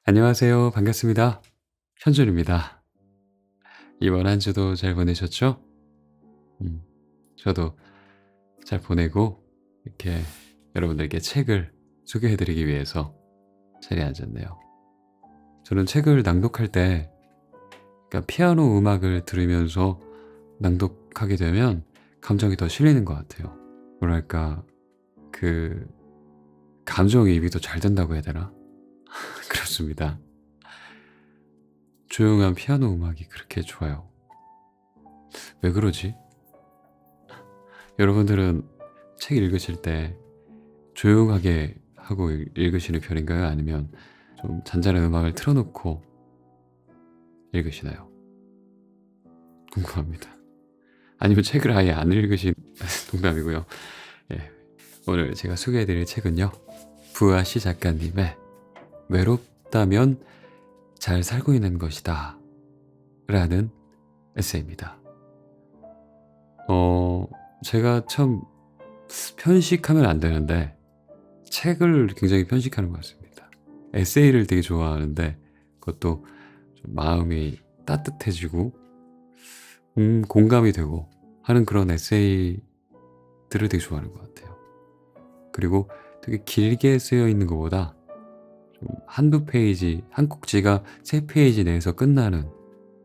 안녕하세요. 반갑습니다. 현준입니다. 이번 한 주도 잘 보내셨죠? 음, 저도 잘 보내고 이렇게 여러분들께 책을 소개해 드리기 위해서 자리에 앉았네요. 저는 책을 낭독할 때 그러니까 피아노 음악을 들으면서 낭독하게 되면 감정이 더 실리는 것 같아요. 뭐랄까 그 감정이입이 더 잘 된다고 해야 되나? 그렇습니다. 조용한 피아노 음악이 그렇게 좋아요. 왜 그러지? 여러분들은 책 읽으실 때 조용하게 하고 읽으시는 편인가요? 아니면 좀 잔잔한 음악을 틀어 놓고 읽으시나요? 궁금합니다. 아니면 책을 아예 안 읽으신 농담이고요. 예. 오늘 제가 소개해 드릴 책은요. 부아시 작가님의 외롭다면 잘 살고 있는 것이다 라는 에세이입니다. 어 제가 참 편식하면 안 되는데 책을 굉장히 편식하는 것 같습니다. 에세이를 되게 좋아하는데 그것도 좀 마음이 따뜻해지고 공감이 되고 하는 그런 에세이들을 되게 좋아하는 것 같아요. 그리고 되게 길게 쓰여 있는 것보다 좀 한두 페이지, 한 꼭지가 세 페이지 내에서 끝나는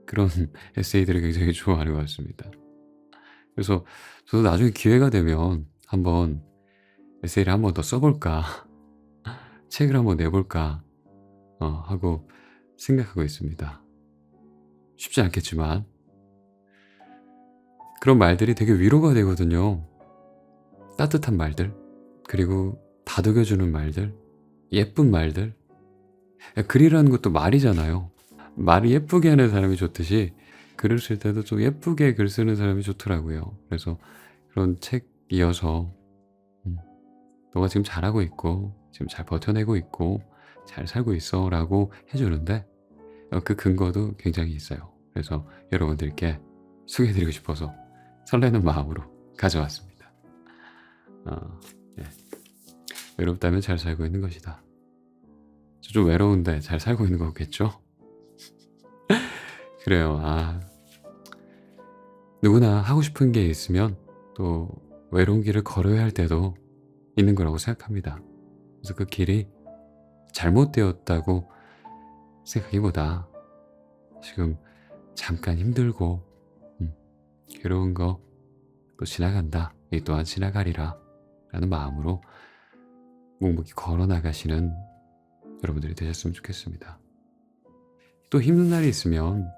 그런 에세이들을 굉장히 좋아하는 것 같습니다. 그래서 저도 나중에 기회가 되면 한번 에세이를 한번 더 써볼까, 책을 한번 내볼까 하고 생각하고 있습니다. 쉽지 않겠지만 그런 말들이 되게 위로가 되거든요. 따뜻한 말들, 그리고 다독여주는 말들, 예쁜 말들. 글이라는 것도 말이잖아요. 말을 예쁘게 하는 사람이 좋듯이 글을 쓸 때도 좀 예쁘게 글 쓰는 사람이 좋더라고요. 그래서 그런 책이어서 너가 지금 잘하고 있고 지금 잘 버텨내고 있고 잘 살고 있어 라고 해주는데 그 근거도 굉장히 있어요. 그래서 여러분들께 소개해드리고 싶어서 설레는 마음으로 가져왔습니다. 예. 외롭다면 잘 살고 있는 것이다. 저 좀 외로운데 잘 살고 있는 거겠죠? 그래요. 누구나 하고 싶은 게 있으면 또 외로운 길을 걸어야 할 때도 있는 거라고 생각합니다. 그래서 그 길이 잘못되었다고 생각하기보다 지금 잠깐 힘들고 괴로운 거 또 지나간다. 이 또한 지나가리라 라는 마음으로 묵묵히 걸어나가시는 여러분들이 되셨으면 좋겠습니다. 또 힘든 날이 있으면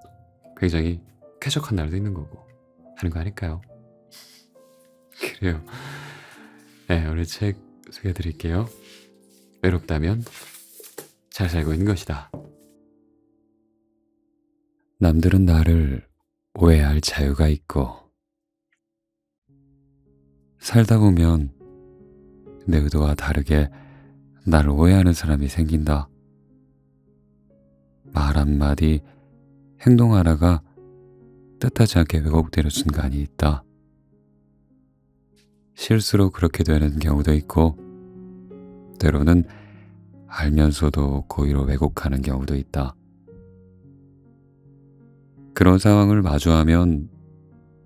굉장히 쾌적한 날도 있는 거고 하는 거 아닐까요? 그래요. 네, 오늘 책 소개해 드릴게요. 외롭다면 잘 살고 있는 것이다. 남들은 나를 오해할 자유가 있고 살다 보면 내 의도와 다르게 나를 오해하는 사람이 생긴다. 말 한마디, 행동 하나가 뜻하지 않게 왜곡되는 순간이 있다. 실수로 그렇게 되는 경우도 있고 때로는 알면서도 고의로 왜곡하는 경우도 있다. 그런 상황을 마주하면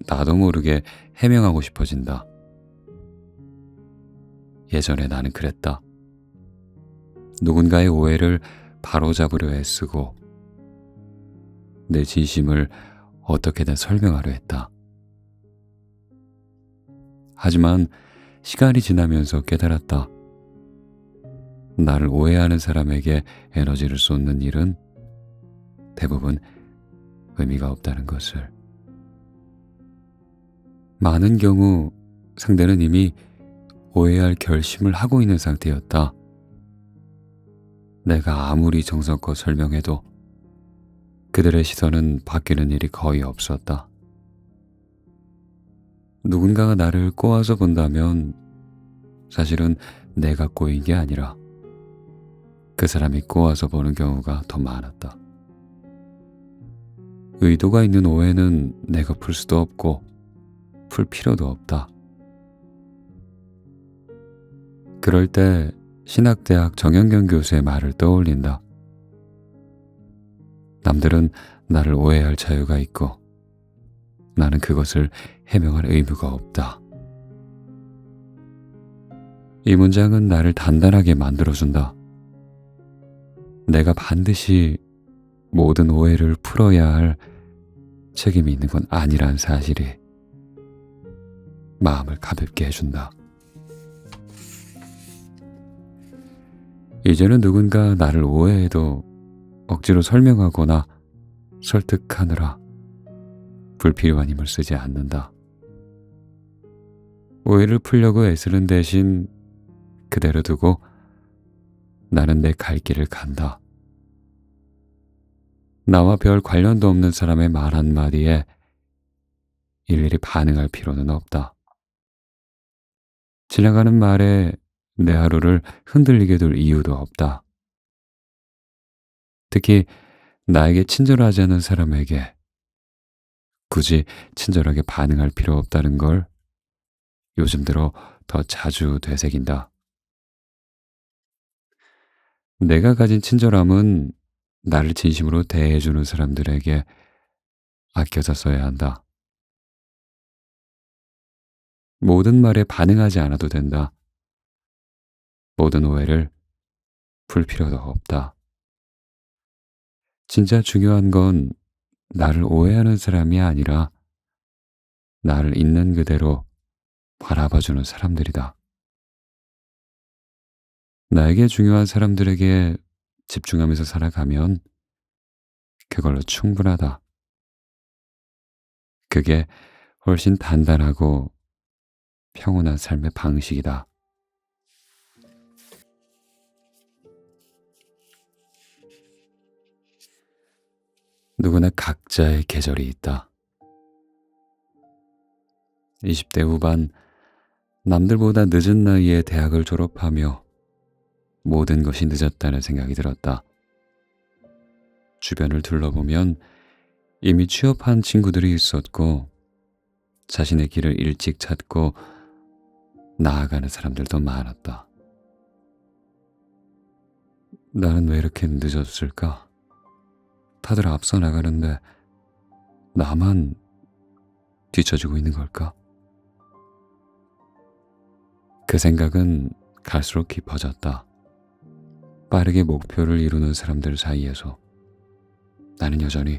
나도 모르게 해명하고 싶어진다. 예전에 나는 그랬다. 누군가의 오해를 바로잡으려 애쓰고 내 진심을 어떻게든 설명하려 했다. 하지만 시간이 지나면서 깨달았다. 나를 오해하는 사람에게 에너지를 쏟는 일은 대부분 의미가 없다는 것을. 많은 경우 상대는 이미 오해할 결심을 하고 있는 상태였다. 내가 아무리 정성껏 설명해도 그들의 시선은 바뀌는 일이 거의 없었다. 누군가가 나를 꼬아서 본다면 사실은 내가 꼬인 게 아니라 그 사람이 꼬아서 보는 경우가 더 많았다. 의도가 있는 오해는 내가 풀 수도 없고 풀 필요도 없다. 그럴 때 신학대학 정영경 교수의 말을 떠올린다. 남들은 나를 오해할 자유가 있고 나는 그것을 해명할 의무가 없다. 이 문장은 나를 단단하게 만들어준다. 내가 반드시 모든 오해를 풀어야 할 책임이 있는 건 아니란 사실이 마음을 가볍게 해준다. 이제는 누군가 나를 오해해도 억지로 설명하거나 설득하느라 불필요한 힘을 쓰지 않는다. 오해를 풀려고 애쓰는 대신 그대로 두고 나는 내 갈 길을 간다. 나와 별 관련도 없는 사람의 말 한마디에 일일이 반응할 필요는 없다. 지나가는 말에 내 하루를 흔들리게 둘 이유도 없다. 특히 나에게 친절하지 않은 사람에게 굳이 친절하게 반응할 필요 없다는 걸 요즘 들어 더 자주 되새긴다. 내가 가진 친절함은 나를 진심으로 대해주는 사람들에게 아껴서 써야 한다. 모든 말에 반응하지 않아도 된다. 모든 오해를 풀 필요도 없다. 진짜 중요한 건 나를 오해하는 사람이 아니라 나를 있는 그대로 바라봐주는 사람들이다. 나에게 중요한 사람들에게 집중하면서 살아가면 그걸로 충분하다. 그게 훨씬 단단하고 평온한 삶의 방식이다. 누구나 각자의 계절이 있다. 20대 후반, 남들보다 늦은 나이에 대학을 졸업하며 모든 것이 늦었다는 생각이 들었다. 주변을 둘러보면 이미 취업한 친구들이 있었고 자신의 길을 일찍 찾고 나아가는 사람들도 많았다. 나는 왜 이렇게 늦었을까? 다들 앞서 나가는데 나만 뒤처지고 있는 걸까? 그 생각은 갈수록 깊어졌다. 빠르게 목표를 이루는 사람들 사이에서 나는 여전히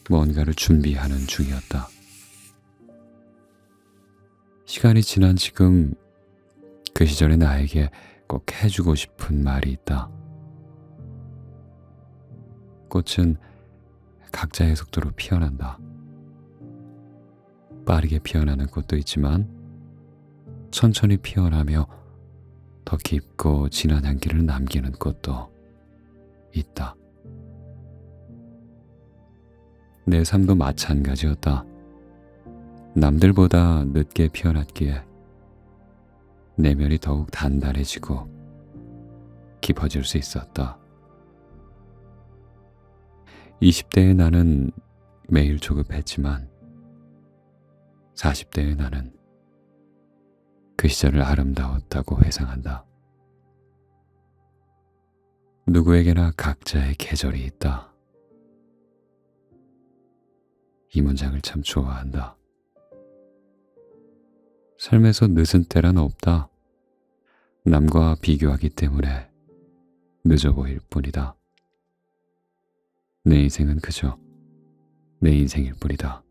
뭔가를 준비하는 중이었다. 시간이 지난 지금 그 시절의 나에게 꼭 해주고 싶은 말이 있다. 꽃은 각자의 속도로 피어난다. 빠르게 피어나는 꽃도 있지만 천천히 피어나며 더 깊고 진한 향기를 남기는 꽃도 있다. 내 삶도 마찬가지였다. 남들보다 늦게 피어났기에 내면이 더욱 단단해지고 깊어질 수 있었다. 20대의 나는 매일 조급했지만 40대의 나는 그 시절을 아름다웠다고 회상한다. 누구에게나 각자의 계절이 있다. 이 문장을 참 좋아한다. 삶에서 늦은 때란 없다. 남과 비교하기 때문에 늦어 보일 뿐이다. 내 인생은 그저 내 인생일 뿐이다.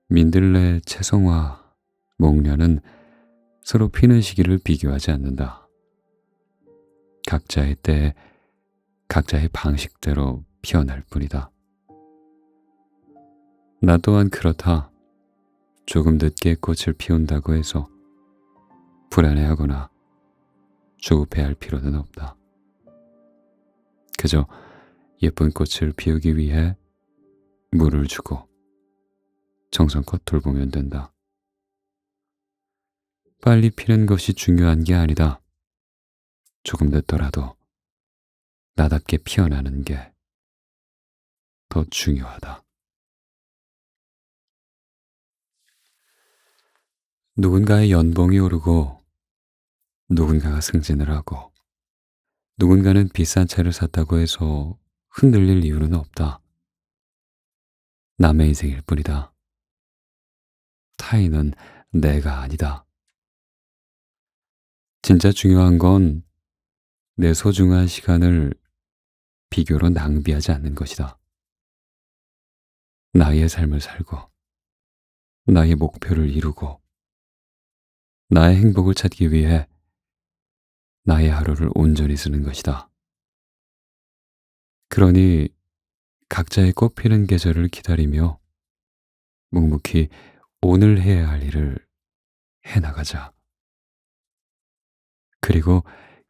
민들레, 채송화, 목련은 서로 피는 시기를 비교하지 않는다. 각자의 때에 각자의 방식대로 피어날 뿐이다. 나 또한 그렇다. 조금 늦게 꽃을 피운다고 해서 불안해하거나 조급해할 필요는 없다. 그저 예쁜 꽃을 피우기 위해 물을 주고 정성껏 돌보면 된다. 빨리 피는 것이 중요한 게 아니다. 조금 늦더라도 나답게 피어나는 게 더 중요하다. 누군가의 연봉이 오르고 누군가가 승진을 하고 누군가는 비싼 차를 샀다고 해서 흔들릴 이유는 없다. 남의 인생일 뿐이다. 타인은 내가 아니다. 진짜 중요한 건 내 소중한 시간을 비교로 낭비하지 않는 것이다. 나의 삶을 살고, 나의 목표를 이루고, 나의 행복을 찾기 위해 나의 하루를 온전히 쓰는 것이다. 그러니 각자의 꽃피는 계절을 기다리며 묵묵히 오늘 해야 할 일을 해나가자. 그리고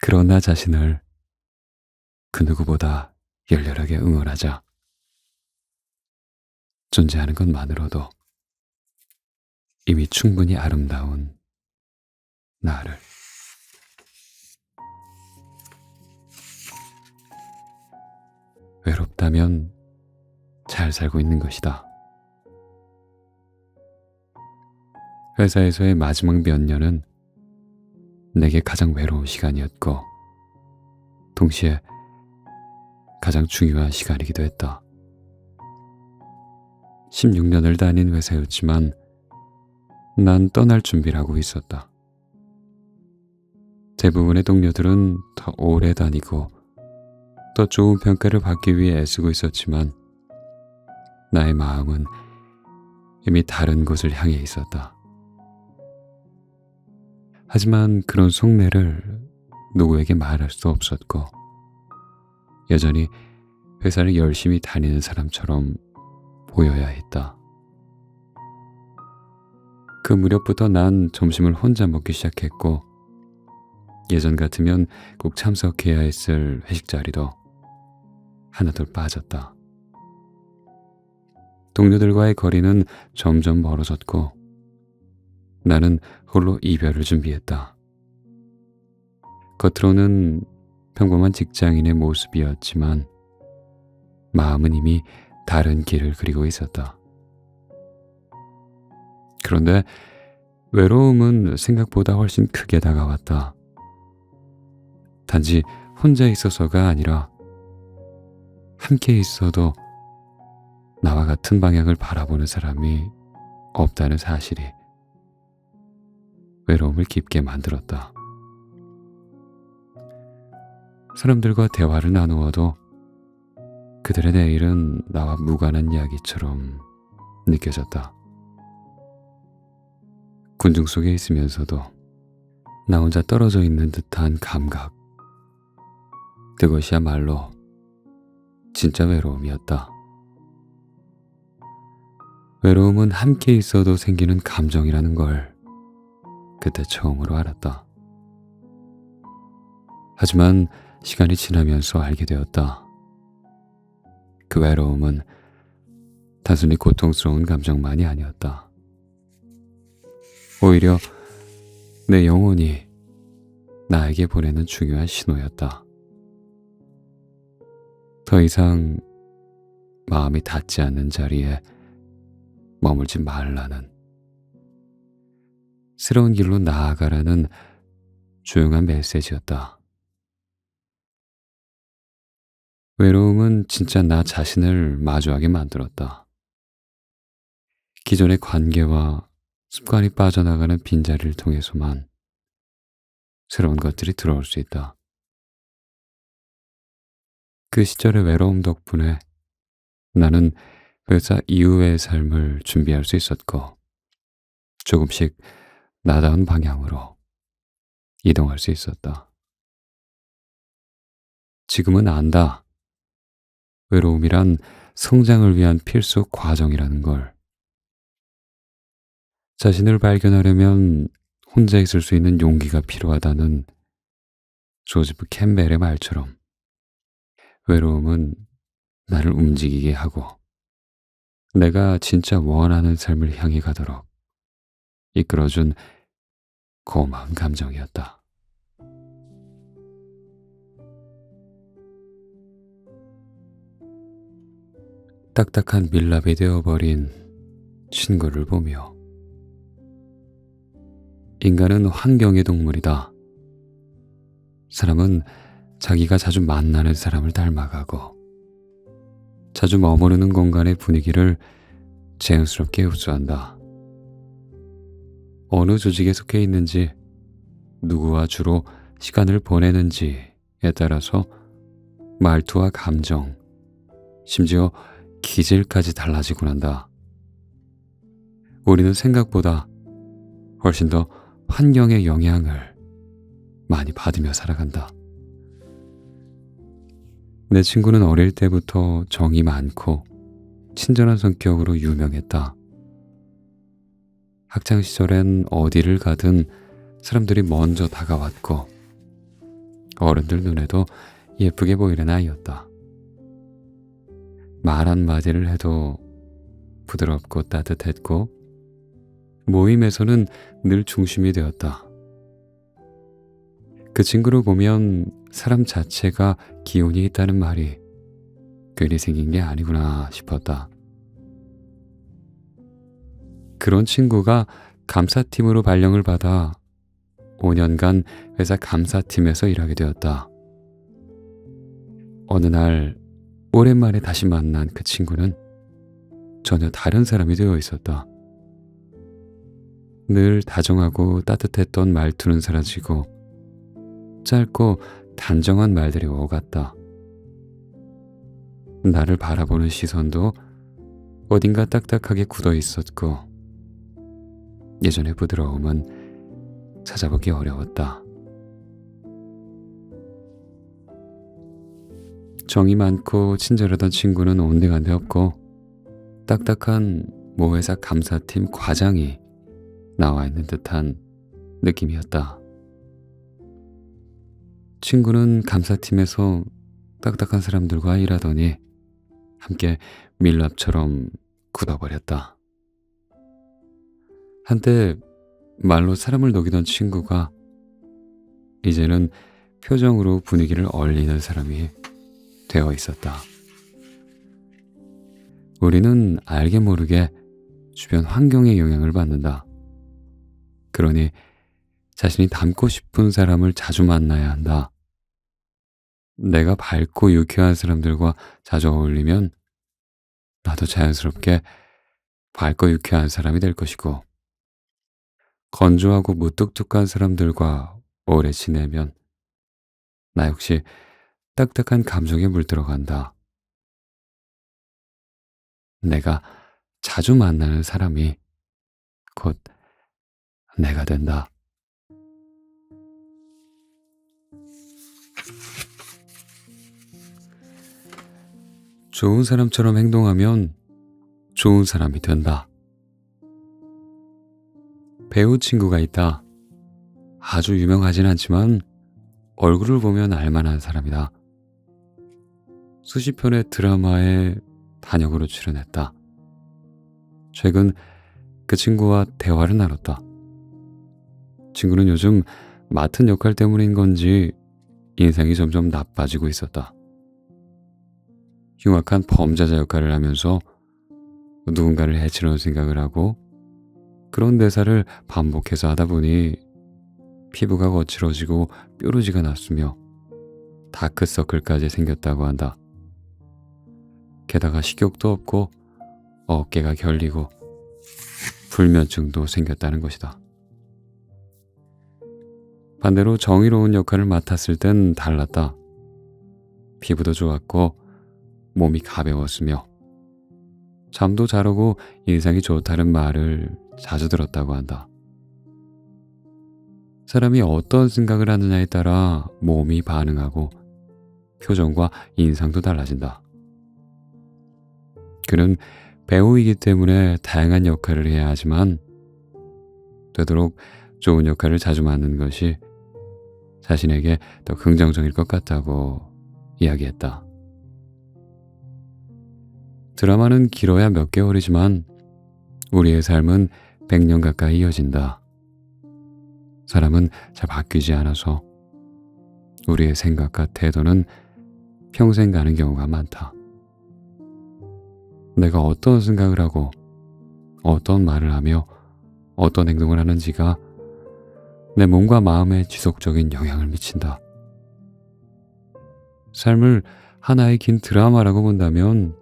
그런 나 자신을 그 누구보다 열렬하게 응원하자. 존재하는 것만으로도 이미 충분히 아름다운 나를. 외롭다면 잘 살고 있는 것이다. 회사에서의 마지막 몇 년은 내게 가장 외로운 시간이었고, 동시에 가장 중요한 시간이기도 했다. 16년을 다닌 회사였지만 난 떠날 준비를 하고 있었다. 대부분의 동료들은 더 오래 다니고 더 좋은 평가를 받기 위해 애쓰고 있었지만 나의 마음은 이미 다른 곳을 향해 있었다. 하지만 그런 속내를 누구에게 말할 수 없었고 여전히 회사를 열심히 다니는 사람처럼 보여야 했다. 그 무렵부터 난 점심을 혼자 먹기 시작했고 예전 같으면 꼭 참석해야 했을 회식 자리도 하나둘 빠졌다. 동료들과의 거리는 점점 멀어졌고 나는 홀로 이별을 준비했다. 겉으로는 평범한 직장인의 모습이었지만 마음은 이미 다른 길을 그리고 있었다. 그런데 외로움은 생각보다 훨씬 크게 다가왔다. 단지 혼자 있어서가 아니라 함께 있어도 나와 같은 방향을 바라보는 사람이 없다는 사실이 외로움을 깊게 만들었다. 사람들과 대화를 나누어도 그들의 내일은 나와 무관한 이야기처럼 느껴졌다. 군중 속에 있으면서도 나 혼자 떨어져 있는 듯한 감각. 그것이야말로 진짜 외로움이었다. 외로움은 함께 있어도 생기는 감정이라는 걸 그때 처음으로 알았다. 하지만 시간이 지나면서 알게 되었다. 그 외로움은 단순히 고통스러운 감정만이 아니었다. 오히려 내 영혼이 나에게 보내는 중요한 신호였다. 더 이상 마음이 닿지 않는 자리에 머물지 말라는, 새로운 길로 나아가라는 조용한 메시지였다. 외로움은 진짜 나 자신을 마주하게 만들었다. 기존의 관계와 습관이 빠져나가는 빈자리를 통해서만 새로운 것들이 들어올 수 있다. 그 시절의 외로움 덕분에 나는 회사 이후의 삶을 준비할 수 있었고 조금씩 나다운 방향으로 이동할 수 있었다. 지금은 안다. 외로움이란 성장을 위한 필수 과정이라는 걸. 자신을 발견하려면 혼자 있을 수 있는 용기가 필요하다는 조지프 캠벨의 말처럼 외로움은 나를 움직이게 하고 내가 진짜 원하는 삶을 향해 가도록 이끌어준 고마운 감정이었다. 딱딱한 밀랍이 되어버린 친구를 보며 인간은 환경의 동물이다. 사람은 자기가 자주 만나는 사람을 닮아가고 자주 머무르는 공간의 분위기를 자연스럽게 흡수한다. 어느 조직에 속해 있는지, 누구와 주로 시간을 보내는지에 따라서 말투와 감정, 심지어 기질까지 달라지곤 한다. 우리는 생각보다 훨씬 더 환경의 영향을 많이 받으며 살아간다. 내 친구는 어릴 때부터 정이 많고 친절한 성격으로 유명했다. 학창시절엔 어디를 가든 사람들이 먼저 다가왔고 어른들 눈에도 예쁘게 보이는 아이였다. 말 한마디를 해도 부드럽고 따뜻했고 모임에서는 늘 중심이 되었다. 그 친구를 보면 사람 자체가 기운이 있다는 말이 괜히 생긴 게 아니구나 싶었다. 그런 친구가 감사팀으로 발령을 받아 5년간 회사 감사팀에서 일하게 되었다. 어느 날 오랜만에 다시 만난 그 친구는 전혀 다른 사람이 되어 있었다. 늘 다정하고 따뜻했던 말투는 사라지고 짧고 단정한 말들이 오갔다. 나를 바라보는 시선도 어딘가 딱딱하게 굳어 있었고 예전의 부드러움은 찾아보기 어려웠다. 정이 많고 친절하던 친구는 온데간데 없고 딱딱한 모회사 감사팀 과장이 나와 있는 듯한 느낌이었다. 친구는 감사팀에서 딱딱한 사람들과 일하더니 함께 밀랍처럼 굳어버렸다. 한때 말로 사람을 녹이던 친구가 이제는 표정으로 분위기를 얼리는 사람이 되어 있었다. 우리는 알게 모르게 주변 환경의 영향을 받는다. 그러니 자신이 닮고 싶은 사람을 자주 만나야 한다. 내가 밝고 유쾌한 사람들과 자주 어울리면 나도 자연스럽게 밝고 유쾌한 사람이 될 것이고, 건조하고 무뚝뚝한 사람들과 오래 지내면 나 역시 딱딱한 감정에 물들어간다. 내가 자주 만나는 사람이 곧 내가 된다. 좋은 사람처럼 행동하면 좋은 사람이 된다. 배우 친구가 있다. 아주 유명하진 않지만 얼굴을 보면 알만한 사람이다. 수십 편의 드라마에 단역으로 출연했다. 최근 그 친구와 대화를 나눴다. 친구는 요즘 맡은 역할 때문인 건지 인상이 점점 나빠지고 있었다. 흉악한 범죄자 역할을 하면서 누군가를 해치려는 생각을 하고 그런 대사를 반복해서 하다 보니 피부가 거칠어지고 뾰루지가 났으며 다크서클까지 생겼다고 한다. 게다가 식욕도 없고 어깨가 결리고 불면증도 생겼다는 것이다. 반대로 정의로운 역할을 맡았을 땐 달랐다. 피부도 좋았고 몸이 가벼웠으며 잠도 잘 오고 인상이 좋다는 말을 자주 들었다고 한다. 사람이 어떤 생각을 하느냐에 따라 몸이 반응하고 표정과 인상도 달라진다. 그는 배우이기 때문에 다양한 역할을 해야 하지만 되도록 좋은 역할을 자주 맡는 것이 자신에게 더 긍정적일 것 같다고 이야기했다. 드라마는 길어야 몇 개월이지만 우리의 삶은 100년 가까이 이어진다. 사람은 잘 바뀌지 않아서 우리의 생각과 태도는 평생 가는 경우가 많다. 내가 어떤 생각을 하고 어떤 말을 하며 어떤 행동을 하는지가 내 몸과 마음에 지속적인 영향을 미친다. 삶을 하나의 긴 드라마라고 본다면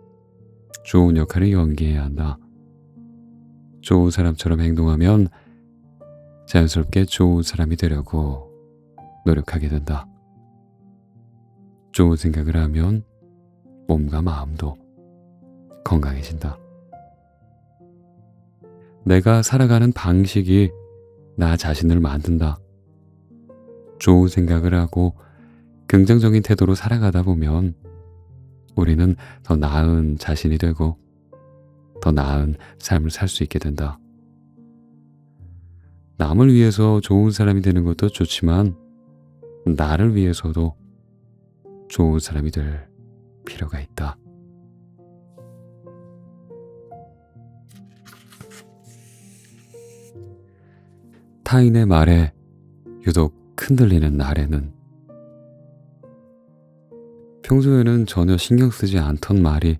좋은 역할을 연기해야 한다. 좋은 사람처럼 행동하면 자연스럽게 좋은 사람이 되려고 노력하게 된다. 좋은 생각을 하면 몸과 마음도 건강해진다. 내가 살아가는 방식이 나 자신을 만든다. 좋은 생각을 하고 긍정적인 태도로 살아가다 보면 우리는 더 나은 자신이 되고 더 나은 삶을 살 수 있게 된다. 남을 위해서 좋은 사람이 되는 것도 좋지만 나를 위해서도 좋은 사람이 될 필요가 있다. 타인의 말에 유독 흔들리는 날에는 평소에는 전혀 신경 쓰지 않던 말이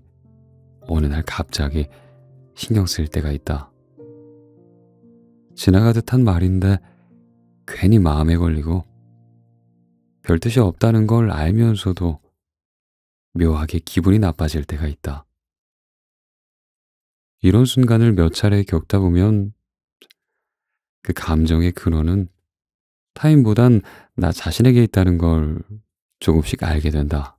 어느 날 갑자기 신경 쓰일 때가 있다. 지나가듯 한 말인데 괜히 마음에 걸리고 별 뜻이 없다는 걸 알면서도 묘하게 기분이 나빠질 때가 있다. 이런 순간을 몇 차례 겪다 보면 그 감정의 근원은 타인보단 나 자신에게 있다는 걸 조금씩 알게 된다.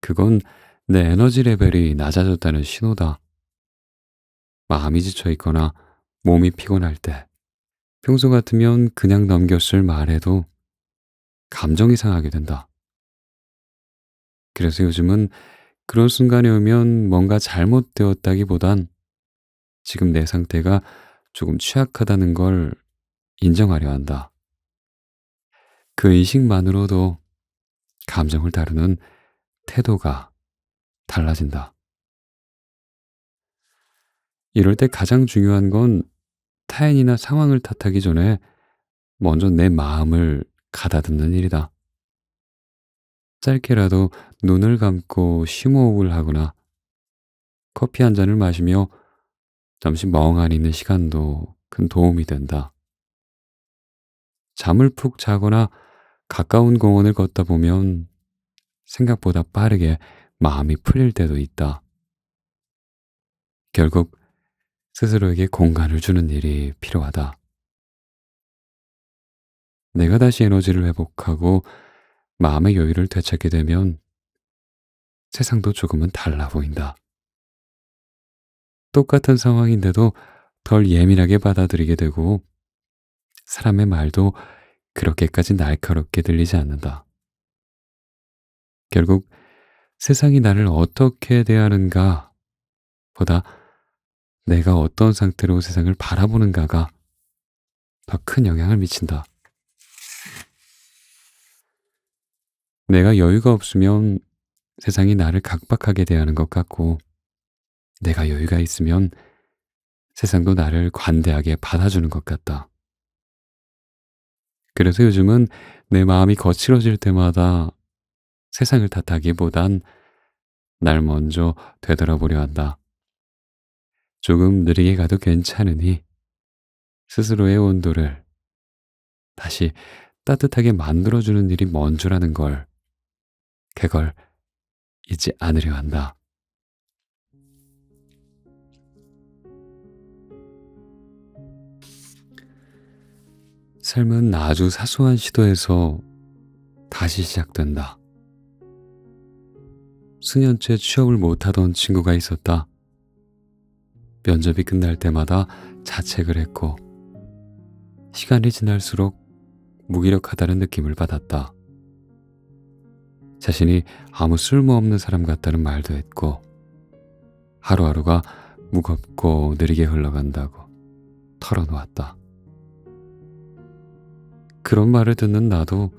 그건 내 에너지 레벨이 낮아졌다는 신호다. 마음이 지쳐 있거나 몸이 피곤할 때, 평소 같으면 그냥 넘겼을 말에도 감정이 상하게 된다. 그래서 요즘은 그런 순간이 오면 뭔가 잘못되었다기보단 지금 내 상태가 조금 취약하다는 걸 인정하려 한다. 그 인식만으로도 감정을 다루는 태도가 달라진다. 이럴 때 가장 중요한 건 타인이나 상황을 탓하기 전에 먼저 내 마음을 가다듬는 일이다. 짧게라도 눈을 감고 심호흡을 하거나 커피 한 잔을 마시며 잠시 멍하니 있는 시간도 큰 도움이 된다. 잠을 푹 자거나 가까운 공원을 걷다 보면 생각보다 빠르게 마음이 풀릴 때도 있다. 결국 스스로에게 공간을 주는 일이 필요하다. 내가 다시 에너지를 회복하고 마음의 여유를 되찾게 되면 세상도 조금은 달라 보인다. 똑같은 상황인데도 덜 예민하게 받아들이게 되고 사람의 말도 그렇게까지 날카롭게 들리지 않는다. 결국 세상이 나를 어떻게 대하는가 보다 내가 어떤 상태로 세상을 바라보는가가 더 큰 영향을 미친다. 내가 여유가 없으면 세상이 나를 각박하게 대하는 것 같고 내가 여유가 있으면 세상도 나를 관대하게 받아주는 것 같다. 그래서 요즘은 내 마음이 거칠어질 때마다 세상을 탓하기보단 날 먼저 되돌아보려 한다. 조금 느리게 가도 괜찮으니 스스로의 온도를 다시 따뜻하게 만들어주는 일이 먼저라는 걸, 그걸 잊지 않으려 한다. 삶은 아주 사소한 시도에서 다시 시작된다. 수년째 취업을 못하던 친구가 있었다. 면접이 끝날 때마다 자책을 했고 시간이 지날수록 무기력하다는 느낌을 받았다. 자신이 아무 쓸모없는 사람 같다는 말도 했고 하루하루가 무겁고 느리게 흘러간다고 털어놓았다. 그런 말을 듣는 나도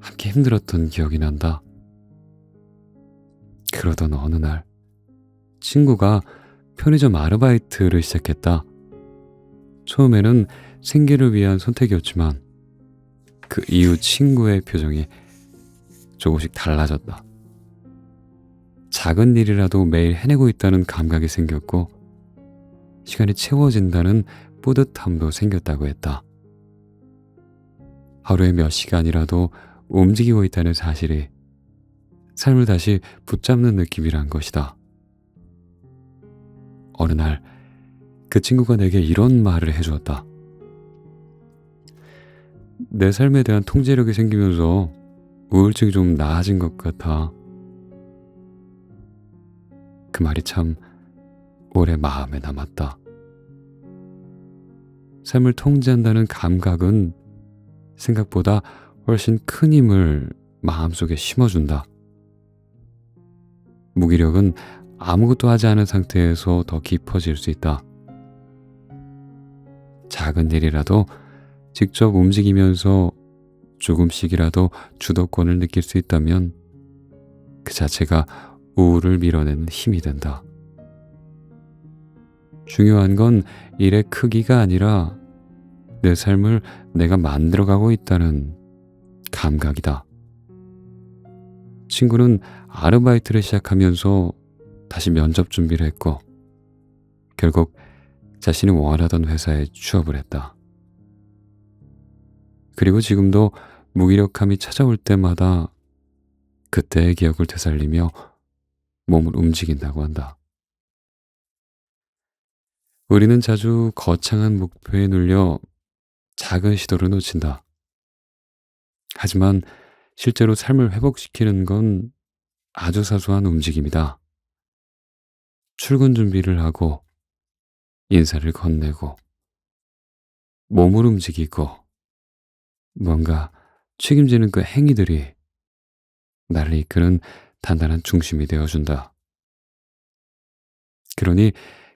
함께 힘들었던 기억이 난다. 그러던 어느 날 친구가 편의점 아르바이트를 시작했다. 처음에는 생계를 위한 선택이었지만 그 이후 친구의 표정이 조금씩 달라졌다. 작은 일이라도 매일 해내고 있다는 감각이 생겼고 시간이 채워진다는 뿌듯함도 생겼다고 했다. 하루에 몇 시간이라도 움직이고 있다는 사실이 삶을 다시 붙잡는 느낌이란 것이다. 어느 날 그 친구가 내게 이런 말을 해주었다. 내 삶에 대한 통제력이 생기면서 우울증이 좀 나아진 것 같아. 그 말이 참 오래 마음에 남았다. 삶을 통제한다는 감각은 생각보다 훨씬 큰 힘을 마음속에 심어준다. 무기력은 아무것도 하지 않은 상태에서 더 깊어질 수 있다. 작은 일이라도 직접 움직이면서 조금씩이라도 주도권을 느낄 수 있다면 그 자체가 우울을 밀어내는 힘이 된다. 중요한 건 일의 크기가 아니라 내 삶을 내가 만들어가고 있다는 감각이다. 친구는 아르바이트를 시작하면서 다시 면접 준비를 했고 결국 자신이 원하던 회사에 취업을 했다. 그리고 지금도 무기력함이 찾아올 때마다 그때의 기억을 되살리며 몸을 움직인다고 한다. 우리는 자주 거창한 목표에 눌려 작은 시도를 놓친다. 하지만 실제로 삶을 회복시키는 건 아주 사소한 움직임이다. 출근 준비를 하고 인사를 건네고 몸을 움직이고 뭔가 책임지는 그 행위들이 나를 이끄는 단단한 중심이 되어준다. 그러니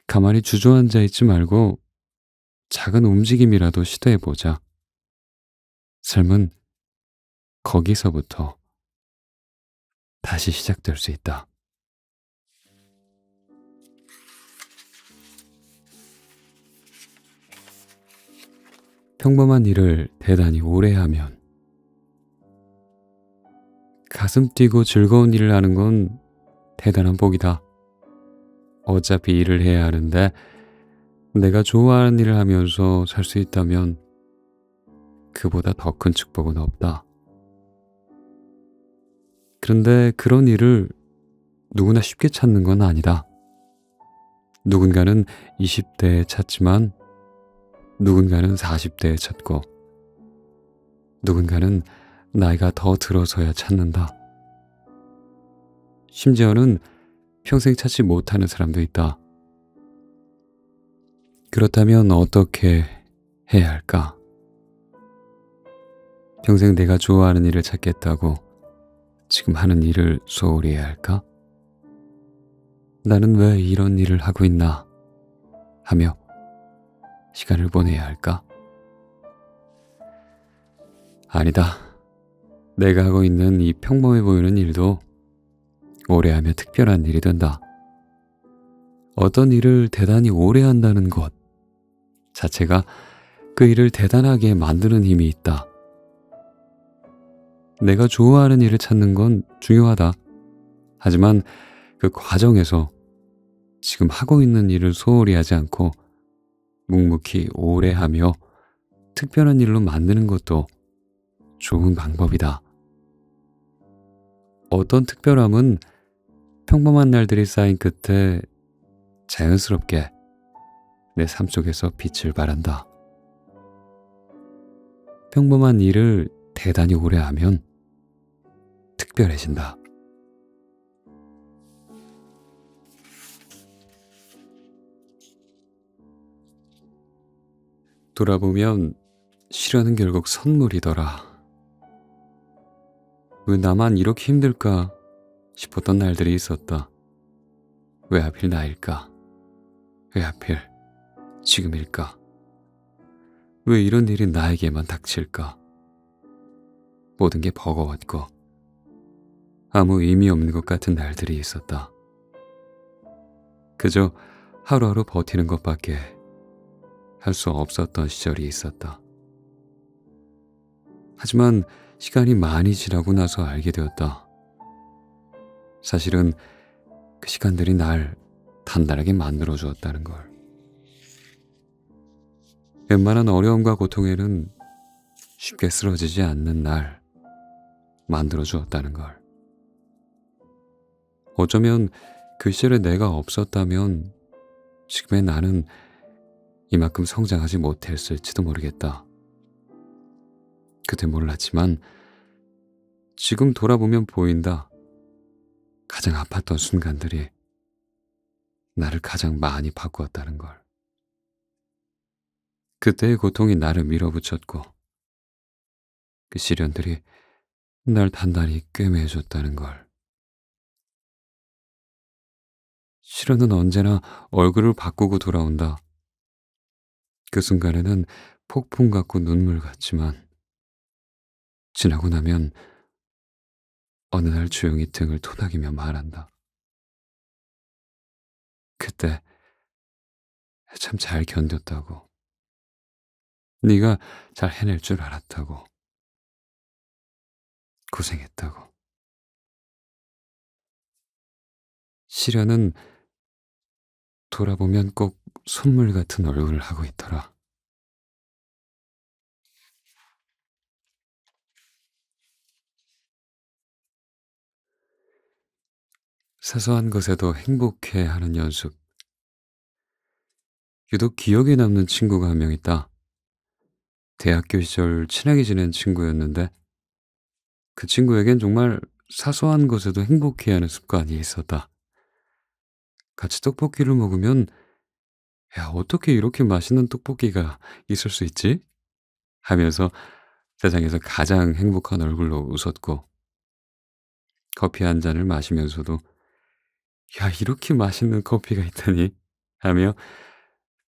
가만히 주저앉아 있지 말고 작은 움직임이라도 시도해보자. 삶은 거기서부터 다시 시작될 수 있다. 평범한 일을 대단히 오래 하면 가슴 뛰고 즐거운 일을 하는 건 대단한 복이다. 어차피 일을 해야 하는데 내가 좋아하는 일을 하면서 살 수 있다면 그보다 더 큰 축복은 없다. 그런데 그런 일을 누구나 쉽게 찾는 건 아니다. 누군가는 20대에 찾지만 누군가는 40대에 찾고 누군가는 나이가 더 들어서야 찾는다. 심지어는 평생 찾지 못하는 사람도 있다. 그렇다면 어떻게 해야 할까? 평생 내가 좋아하는 일을 찾겠다고 지금 하는 일을 소홀히 해야 할까? 나는 왜 이런 일을 하고 있나? 하며 시간을 보내야 할까? 아니다. 내가 하고 있는 이 평범해 보이는 일도 오래 하면 특별한 일이 된다. 어떤 일을 대단히 오래 한다는 것 자체가 그 일을 대단하게 만드는 힘이 있다. 내가 좋아하는 일을 찾는 건 중요하다. 하지만 그 과정에서 지금 하고 있는 일을 소홀히 하지 않고 묵묵히 오래 하며 특별한 일로 만드는 것도 좋은 방법이다. 어떤 특별함은 평범한 날들이 쌓인 끝에 자연스럽게 내 삶 속에서 빛을 발한다. 평범한 일을 대단히 오래 하면 특별해진다. 돌아보면 시련은 결국 선물이더라. 왜 나만 이렇게 힘들까 싶었던 날들이 있었다. 왜 하필 나일까? 왜 하필 지금일까? 왜 이런 일이 나에게만 닥칠까? 모든 게 버거웠고 아무 의미 없는 것 같은 날들이 있었다. 그저 하루하루 버티는 것밖에 할 수 없었던 시절이 있었다. 하지만 시간이 많이 지나고 나서 알게 되었다. 사실은 그 시간들이 날 단단하게 만들어 주었다는 걸. 웬만한 어려움과 고통에는 쉽게 쓰러지지 않는 날, 만들어 주었다는 걸. 어쩌면 그 시절에 내가 없었다면 지금의 나는 이만큼 성장하지 못했을지도 모르겠다. 그때 몰랐지만 지금 돌아보면 보인다. 가장 아팠던 순간들이 나를 가장 많이 바꾸었다는 걸. 그때의 고통이 나를 밀어붙였고 그 시련들이 날 단단히 꿰매줬다는 걸. 시련은 언제나 얼굴을 바꾸고 돌아온다. 그 순간에는 폭풍 같고 눈물 같지만 지나고 나면 어느 날 조용히 등을 토닥이며 말한다. 그때 참 잘 견뎠다고. 네가 잘 해낼 줄 알았다고. 고생했다고. 시련은 돌아보면 꼭 선물 같은 얼굴을 하고 있더라. 사소한 것에도 행복해하는 연습. 유독 기억에 남는 친구가 한 명 있다. 대학교 시절 친하게 지낸 친구였는데 그 친구에겐 정말 사소한 것에도 행복해하는 습관이 있었다. 같이 떡볶이를 먹으면 야, 어떻게 이렇게 맛있는 떡볶이가 있을 수 있지? 하면서 세상에서 가장 행복한 얼굴로 웃었고 커피 한 잔을 마시면서도 야, 이렇게 맛있는 커피가 있다니 하며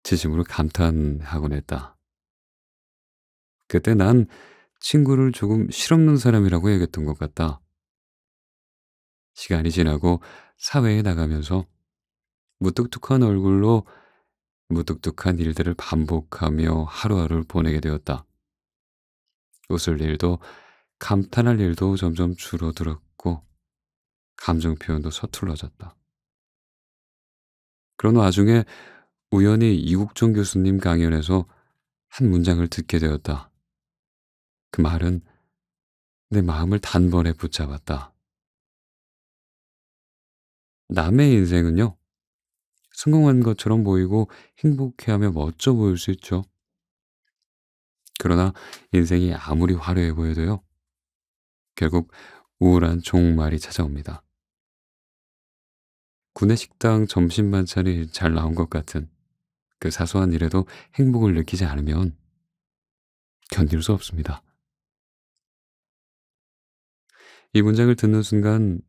진심으로 감탄하곤 했다. 그때 난 친구를 조금 실없는 사람이라고 여겼던 것 같다. 시간이 지나고 사회에 나가면서 무뚝뚝한 얼굴로 무뚝뚝한 일들을 반복하며 하루하루를 보내게 되었다. 웃을 일도 감탄할 일도 점점 줄어들었고 감정 표현도 서툴러졌다. 그런 와중에 우연히 이국종 교수님 강연에서 한 문장을 듣게 되었다. 그 말은 내 마음을 단번에 붙잡았다. 남의 인생은요, 성공한 것처럼 보이고 행복해하며 멋져 보일 수 있죠. 그러나 인생이 아무리 화려해 보여도요, 결국 우울한 종말이 찾아옵니다. 구내식당 점심 반찬이 잘 나온 것 같은 그 사소한 일에도 행복을 느끼지 않으면 견딜 수 없습니다. 이 문장을 듣는 순간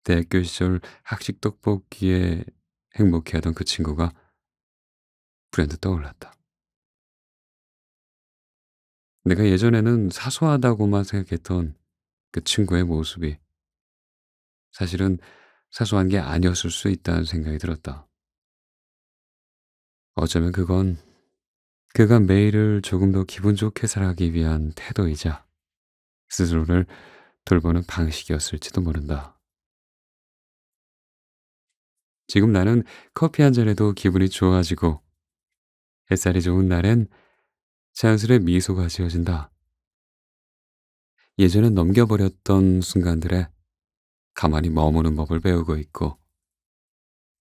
대학교 시절 학식 떡볶이에 행복해하던 그 친구가 불현듯 떠올랐다. 내가 예전에는 사소하다고만 생각했던 그 친구의 모습이 사실은 사소한 게 아니었을 수 있다는 생각이 들었다. 어쩌면 그건 그가 매일을 조금 더 기분 좋게 살아가기 위한 태도이자 스스로를 돌보는 방식이었을지도 모른다. 지금 나는 커피 한 잔에도 기분이 좋아지고 햇살이 좋은 날엔 자연스레 미소가 지어진다. 예전엔 넘겨버렸던 순간들에 가만히 머무는 법을 배우고 있고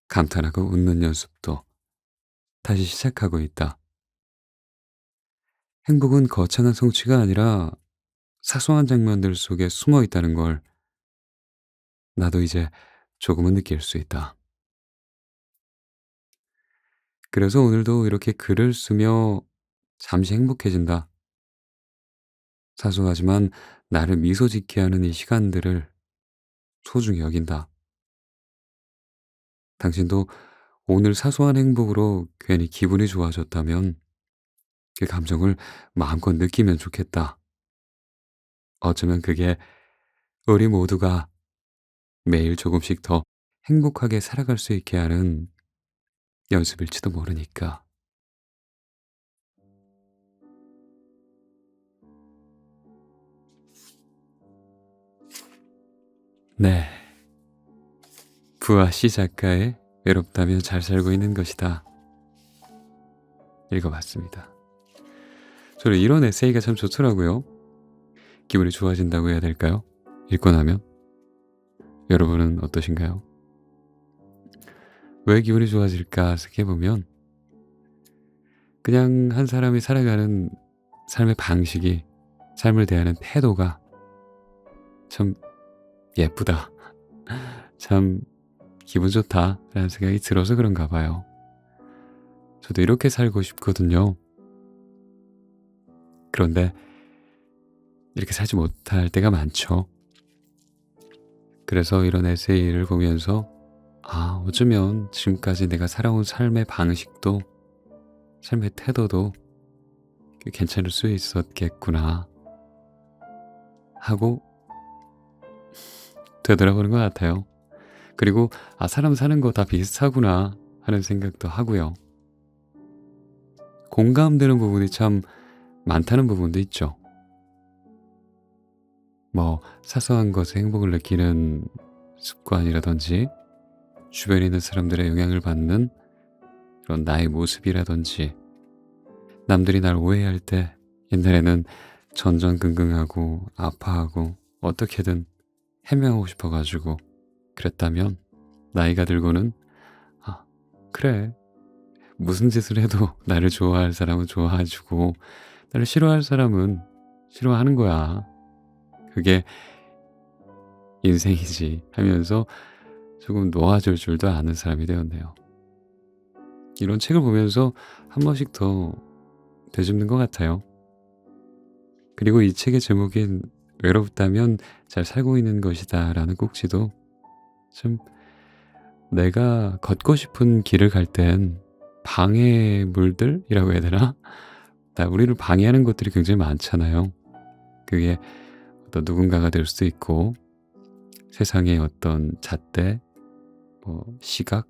감탄하고 웃는 연습도 다시 시작하고 있다. 행복은 거창한 성취가 아니라 사소한 장면들 속에 숨어 있다는 걸 나도 이제 조금은 느낄 수 있다. 그래서 오늘도 이렇게 글을 쓰며 잠시 행복해진다. 사소하지만 나를 미소 짓게 하는 이 시간들을 소중히 여긴다. 당신도 오늘 사소한 행복으로 괜히 기분이 좋아졌다면 그 감정을 마음껏 느끼면 좋겠다. 어쩌면 그게 우리 모두가 매일 조금씩 더 행복하게 살아갈 수 있게 하는 연습일지도 모르니까. 네. 부아 씨 작가의 외롭다면 잘 살고 있는 것이다. 읽어봤습니다. 저는 이런 에세이가 참 좋더라고요. 기분이 좋아진다고 해야 될까요? 읽고 나면 여러분은 어떠신가요? 왜 기분이 좋아질까 생각해보면 그냥 한 사람이 살아가는 삶의 방식이, 삶을 대하는 태도가 참 예쁘다, 참 기분 좋다 라는 생각이 들어서 그런가 봐요. 저도 이렇게 살고 싶거든요. 그런데 이렇게 살지 못할 때가 많죠. 그래서 이런 에세이를 보면서 어쩌면 지금까지 내가 살아온 삶의 방식도, 삶의 태도도 괜찮을 수 있었겠구나 하고 되돌아보는 것 같아요. 그리고 사람 사는 거 다 비슷하구나 하는 생각도 하고요. 공감되는 부분이 참 많다는 부분도 있죠. 뭐 사소한 것에 행복을 느끼는 습관이라든지, 주변에 있는 사람들의 영향을 받는 그런 나의 모습이라든지, 남들이 날 오해할 때 옛날에는 전전긍긍하고 아파하고 어떻게든 해명하고 싶어가지고 그랬다면, 나이가 들고는 그래, 무슨 짓을 해도 나를 좋아할 사람은 좋아해주고 나를 싫어할 사람은 싫어하는 거야, 그게 인생이지 하면서 조금 놓아줄 줄도 아는 사람이 되었네요. 이런 책을 보면서 한 번씩 더 되짚는 것 같아요. 그리고 이 책의 제목인 외롭다면 잘 살고 있는 것이다 라는 꼭지도 참, 내가 걷고 싶은 길을 갈 땐 방해물들이라고 해야 되나? 우리를 방해하는 것들이 굉장히 많잖아요. 그게 어떤 누군가가 될 수도 있고, 세상의 어떤 잣대, 시각,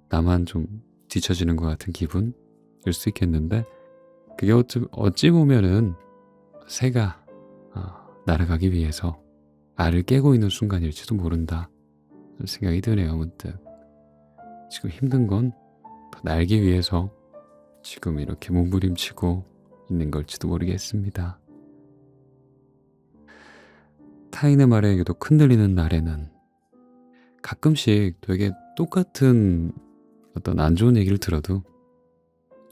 나만 좀 뒤처지는 것 같은 기분일 수 있겠는데, 그게 어찌 보면은 새가 날아가기 위해서 알을 깨고 있는 순간일지도 모른다 생각이 드네요. 문득 지금 힘든 건 더 날기 위해서 지금 이렇게 몸부림치고 있는 걸지도 모르겠습니다. 타인의 말에 유독 흔들리는 날에는 가끔씩 되게 똑같은 어떤 안 좋은 얘기를 들어도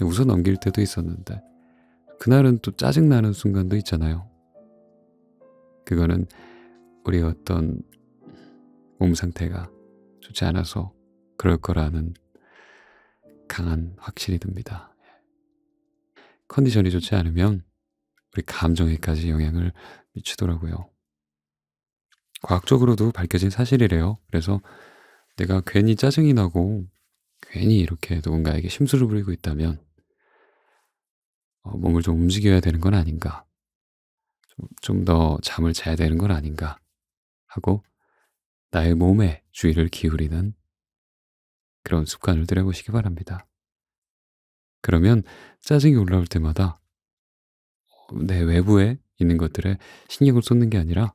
웃어 넘길 때도 있었는데, 그날은 또 짜증나는 순간도 있잖아요. 그거는 우리 어떤 몸 상태가 좋지 않아서 그럴 거라는 강한 확신이 듭니다. 컨디션이 좋지 않으면 우리 감정에까지 영향을 미치더라고요. 과학적으로도 밝혀진 사실이래요. 그래서 내가 괜히 짜증이 나고 괜히 이렇게 누군가에게 심술을 부리고 있다면 몸을 좀 움직여야 되는 건 아닌가, 좀 더 잠을 자야 되는 건 아닌가 하고 나의 몸에 주의를 기울이는 그런 습관을 들여보시기 바랍니다. 그러면 짜증이 올라올 때마다 내 외부에 있는 것들에 신경을 쏟는 게 아니라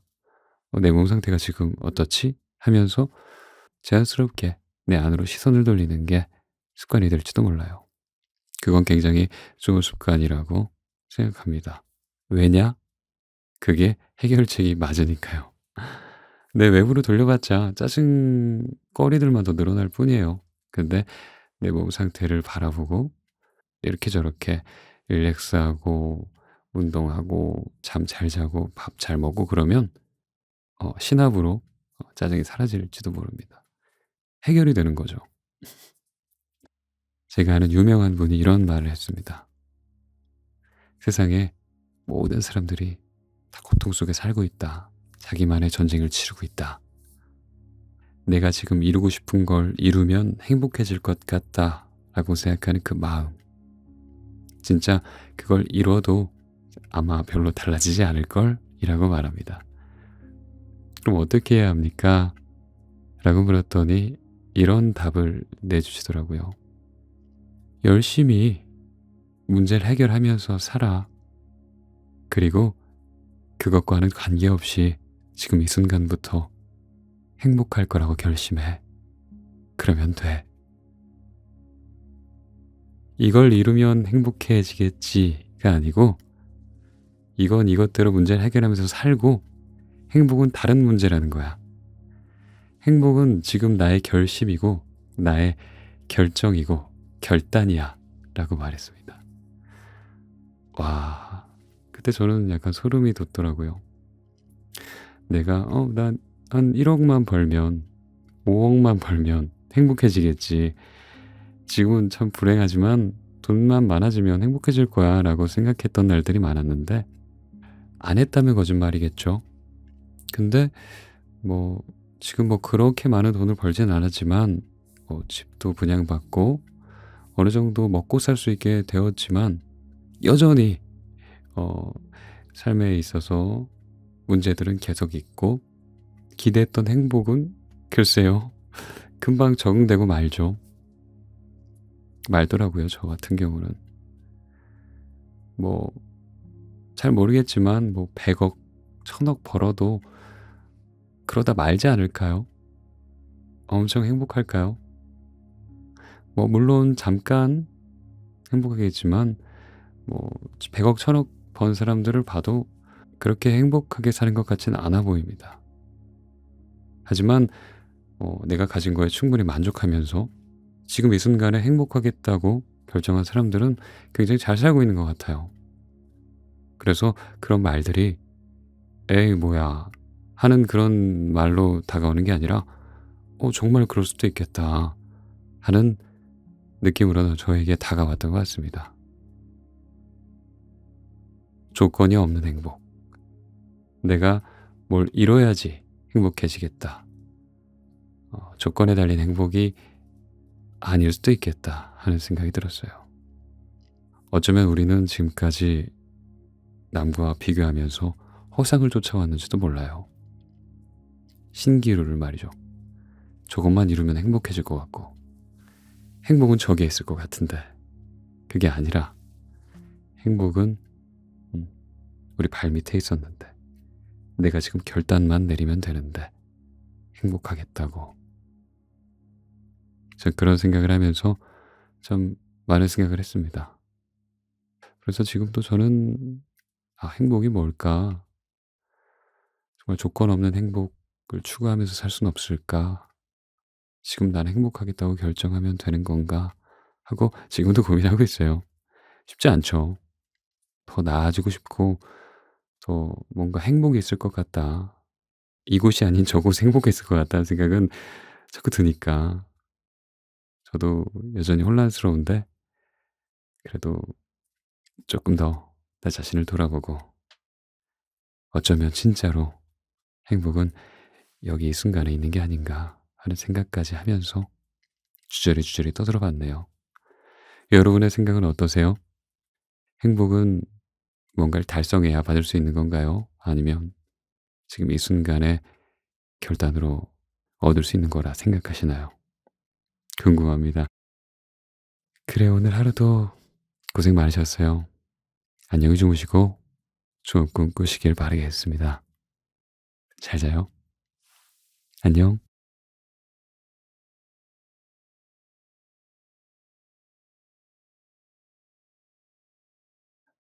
내 몸 상태가 지금 어떻지? 하면서 자연스럽게 내 안으로 시선을 돌리는 게 습관이 될지도 몰라요. 그건 굉장히 좋은 습관이라고 생각합니다. 왜냐? 그게 해결책이 맞으니까요. 내 외부로 돌려봤자 짜증거리들만 더 늘어날 뿐이에요. 근데 내 몸 상태를 바라보고 이렇게 저렇게 릴렉스하고 운동하고 잠 잘 자고 밥 잘 먹고 그러면 신압으로 짜증이 사라질지도 모릅니다. 해결이 되는 거죠. 제가 아는 유명한 분이 이런 말을 했습니다. 세상에 모든 사람들이 다 고통 속에 살고 있다. 자기만의 전쟁을 치르고 있다. 내가 지금 이루고 싶은 걸 이루면 행복해질 것 같다 라고 생각하는 그 마음, 진짜 그걸 이뤄도 아마 별로 달라지지 않을걸? 이라고 말합니다. 그럼 어떻게 해야 합니까? 라고 물었더니 이런 답을 내주시더라고요. 열심히 문제를 해결하면서 살아. 그리고 그것과는 관계없이 지금 이 순간부터 행복할 거라고 결심해. 그러면 돼. 이걸 이루면 행복해지겠지가 아니고, 이건 이것대로 문제를 해결하면서 살고 행복은 다른 문제라는 거야. 행복은 지금 나의 결심이고 나의 결정이고 결단이야 라고 말했습니다. 와, 그때 저는 약간 소름이 돋더라고요. 내가 난 한 1억만 벌면 5억만 벌면 행복해지겠지. 지금은 참 불행하지만 돈만 많아지면 행복해질 거야 라고 생각했던 날들이 많았는데 안 했다면 거짓말이겠죠. 근데 뭐 지금 뭐 그렇게 많은 돈을 벌진 않았지만 집도 분양받고 어느 정도 먹고 살 수 있게 되었지만 여전히 어, 삶에 있어서 문제들은 계속 있고 기대했던 행복은 글쎄요 금방 적응되고 말더라고요. 저 같은 경우는 뭐 잘 모르겠지만 뭐 100억 1000억 벌어도 그러다 말지 않을까요? 엄청 행복할까요? 뭐 물론 잠깐 행복하겠지만 뭐 100억 1000억 번 사람들을 봐도 그렇게 행복하게 사는 것 같지는 않아 보입니다. 하지만 내가 가진 거에 충분히 만족하면서 지금 이 순간에 행복하겠다고 결정한 사람들은 굉장히 잘 살고 있는 것 같아요. 그래서 그런 말들이 에이 뭐야 하는 그런 말로 다가오는 게 아니라 정말 그럴 수도 있겠다 하는 느낌으로 저에게 다가왔던 것 같습니다. 조건이 없는 행복. 내가 뭘 이뤄야지 행복해지겠다. 조건에 달린 행복이 아닐 수도 있겠다 하는 생각이 들었어요. 어쩌면 우리는 지금까지 남과 비교하면서 허상을 쫓아왔는지도 몰라요. 신기루를 말이죠. 조금만 이루면 행복해질 것 같고 행복은 저기에 있을 것 같은데 그게 아니라 행복은 우리 발밑에 있었는데 내가 지금 결단만 내리면 되는데 행복하겠다고. 전 그런 생각을 하면서 참 많은 생각을 했습니다. 그래서 지금도 저는 행복이 뭘까? 정말 조건 없는 행복을 추구하면서 살 수는 없을까? 지금 나는 행복하겠다고 결정하면 되는 건가? 하고 지금도 고민하고 있어요. 쉽지 않죠. 더 나아지고 싶고 더 뭔가 행복이 있을 것 같다. 이곳이 아닌 저곳이 행복했을 것 같다는 생각은 자꾸 드니까 저도 여전히 혼란스러운데 그래도 조금 더 나 자신을 돌아보고 어쩌면 진짜로 행복은 여기 이 순간에 있는 게 아닌가 하는 생각까지 하면서 주저리 떠들어 봤네요. 여러분의 생각은 어떠세요? 행복은 뭔가를 달성해야 받을 수 있는 건가요? 아니면 지금 이 순간에 결단으로 얻을 수 있는 거라 생각하시나요? 궁금합니다. 그래, 오늘 하루도 고생 많으셨어요. 안녕히 주무시고 좋은 꿈 꾸시길 바라겠습니다. 잘 자요. 안녕.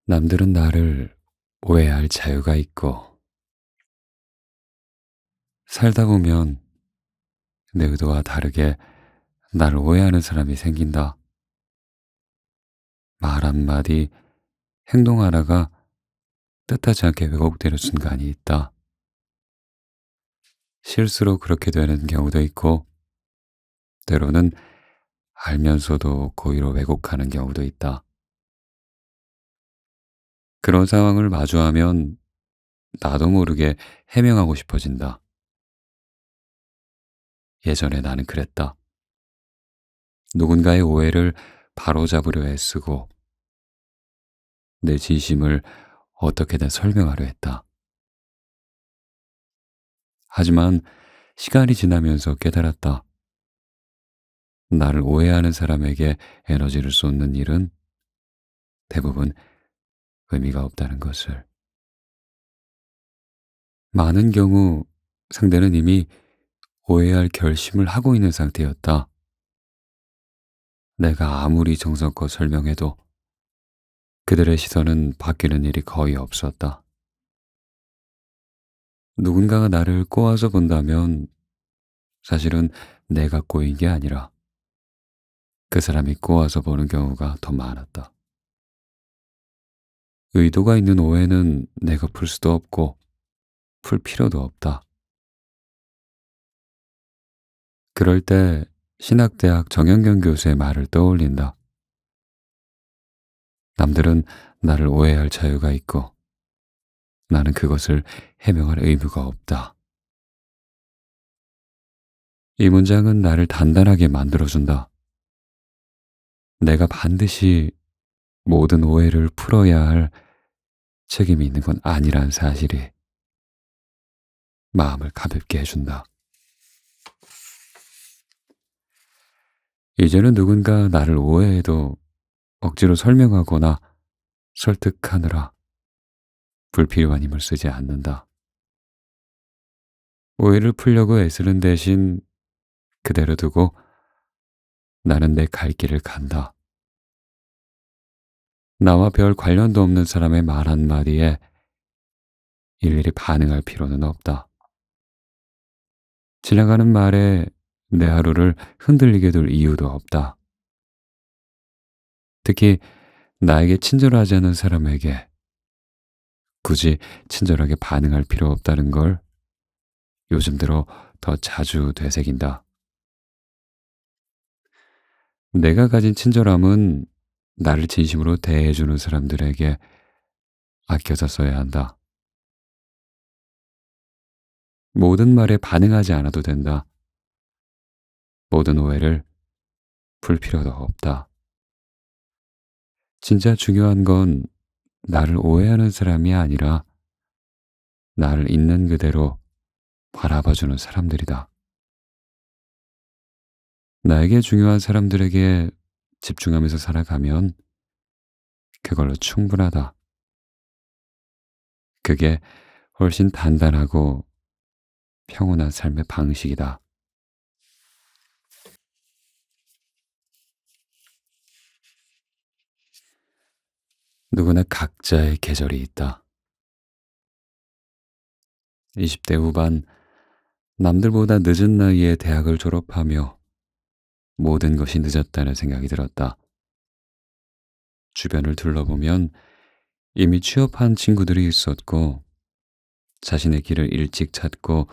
남들은 나를 오해할 자유가 있고 살다 보면 내 의도와 다르게 나를 오해하는 사람이 생긴다. 말 한마디, 행동 하나가 뜻하지 않게 왜곡되는 순간이 있다. 실수로 그렇게 되는 경우도 있고 때로는 알면서도 고의로 왜곡하는 경우도 있다. 그런 상황을 마주하면 나도 모르게 해명하고 싶어진다. 예전에 나는 그랬다. 누군가의 오해를 바로잡으려 애쓰고 내 진심을 어떻게든 설명하려 했다. 하지만 시간이 지나면서 깨달았다. 나를 오해하는 사람에게 에너지를 쏟는 일은 대부분 의미가 없다는 것을. 많은 경우 상대는 이미 오해할 결심을 하고 있는 상태였다. 내가 아무리 정성껏 설명해도 그들의 시선은 바뀌는 일이 거의 없었다. 누군가가 나를 꼬아서 본다면 사실은 내가 꼬인 게 아니라 그 사람이 꼬아서 보는 경우가 더 많았다. 의도가 있는 오해는 내가 풀 수도 없고 풀 필요도 없다. 그럴 때 신학대학 정영경 교수의 말을 떠올린다. 남들은 나를 오해할 자유가 있고 나는 그것을 해명할 의무가 없다. 이 문장은 나를 단단하게 만들어준다. 내가 반드시 모든 오해를 풀어야 할 책임이 있는 건 아니란 사실이 마음을 가볍게 해준다. 이제는 누군가 나를 오해해도 억지로 설명하거나 설득하느라 불필요한 힘을 쓰지 않는다. 오해를 풀려고 애쓰는 대신 그대로 두고 나는 내 갈 길을 간다. 나와 별 관련도 없는 사람의 말 한마디에 일일이 반응할 필요는 없다. 지나가는 말에 내 하루를 흔들리게 둘 이유도 없다. 특히 나에게 친절하지 않은 사람에게 굳이 친절하게 반응할 필요 없다는 걸 요즘 들어 더 자주 되새긴다. 내가 가진 친절함은 나를 진심으로 대해주는 사람들에게 아껴서 써야 한다. 모든 말에 반응하지 않아도 된다. 모든 오해를 풀 필요도 없다. 진짜 중요한 건 나를 오해하는 사람이 아니라 나를 있는 그대로 바라봐주는 사람들이다. 나에게 중요한 사람들에게 집중하면서 살아가면 그걸로 충분하다. 그게 훨씬 단단하고 평온한 삶의 방식이다. 누구나 각자의 계절이 있다. 20대 후반, 남들보다 늦은 나이에 대학을 졸업하며 모든 것이 늦었다는 생각이 들었다. 주변을 둘러보면 이미 취업한 친구들이 있었고, 자신의 길을 일찍 찾고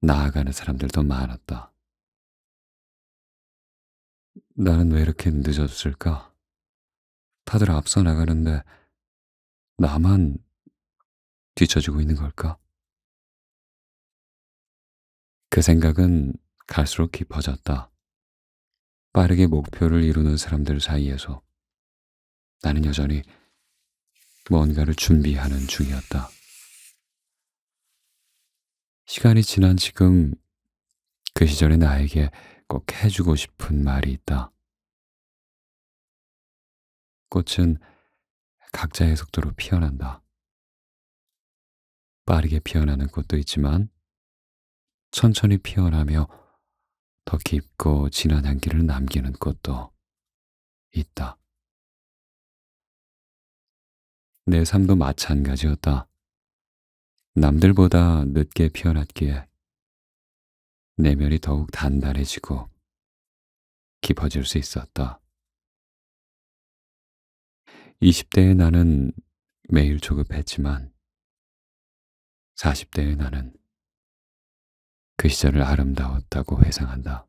나아가는 사람들도 많았다. 나는 왜 이렇게 늦었을까? 다들 앞서 나가는데 나만 뒤처지고 있는 걸까? 그 생각은 갈수록 깊어졌다. 빠르게 목표를 이루는 사람들 사이에서 나는 여전히 뭔가를 준비하는 중이었다. 시간이 지난 지금 그 시절의 나에게 꼭 해주고 싶은 말이 있다. 꽃은 각자의 속도로 피어난다. 빠르게 피어나는 꽃도 있지만 천천히 피어나며 더 깊고 진한 향기를 남기는 꽃도 있다. 내 삶도 마찬가지였다. 남들보다 늦게 피어났기에 내면이 더욱 단단해지고 깊어질 수 있었다. 20대의 나는 매일 조급했지만 40대의 나는 그 시절을 아름다웠다고 회상한다.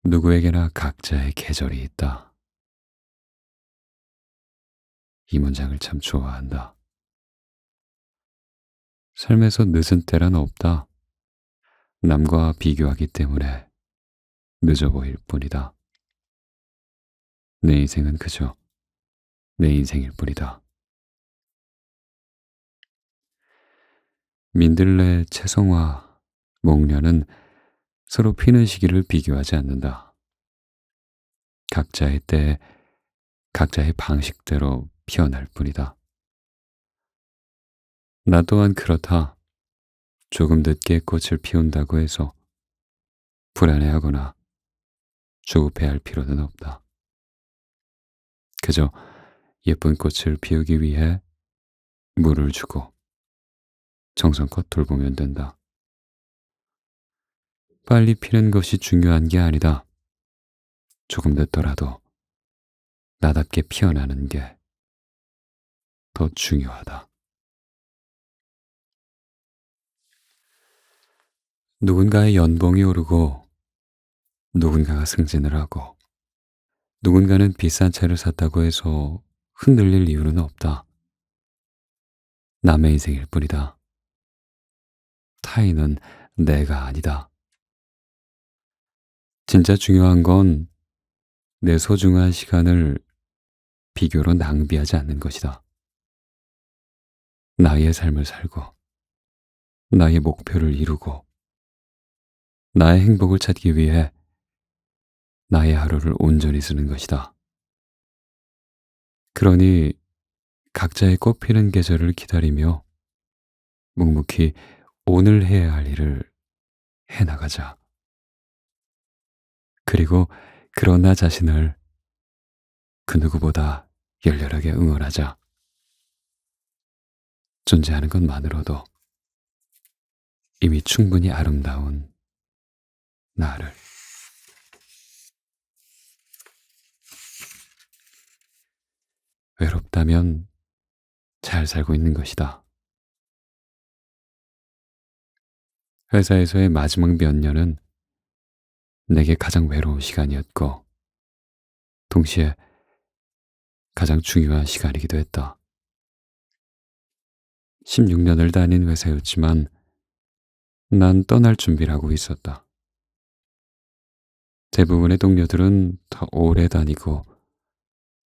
누구에게나 각자의 계절이 있다. 이 문장을 참 좋아한다. 삶에서 늦은 때란 없다. 남과 비교하기 때문에 늦어 보일 뿐이다. 내 인생은 그저 내 인생일 뿐이다. 민들레, 채송화, 목련은 서로 피는 시기를 비교하지 않는다. 각자의 때, 각자의 방식대로 피어날 뿐이다. 나 또한 그렇다. 조금 늦게 꽃을 피운다고 해서 불안해하거나 조급해할 필요는 없다. 그저 예쁜 꽃을 피우기 위해 물을 주고 정성껏 돌보면 된다. 빨리 피는 것이 중요한 게 아니다. 조금 늦더라도 나답게 피어나는 게 더 중요하다. 누군가의 연봉이 오르고 누군가가 승진을 하고 누군가는 비싼 차를 샀다고 해서 흔들릴 이유는 없다. 남의 인생일 뿐이다. 타인은 내가 아니다. 진짜 중요한 건 내 소중한 시간을 비교로 낭비하지 않는 것이다. 나의 삶을 살고, 나의 목표를 이루고, 나의 행복을 찾기 위해 나의 하루를 온전히 쓰는 것이다. 그러니 각자의 꽃피는 계절을 기다리며 묵묵히 오늘 해야 할 일을 해나가자. 그리고 그런 나 자신을 그 누구보다 열렬하게 응원하자. 존재하는 것만으로도 이미 충분히 아름다운 나를. 외롭다면 잘 살고 있는 것이다. 회사에서의 마지막 몇 년은 내게 가장 외로운 시간이었고, 동시에 가장 중요한 시간이기도 했다. 16년을 다닌 회사였지만 난 떠날 준비를 하고 있었다. 대부분의 동료들은 더 오래 다니고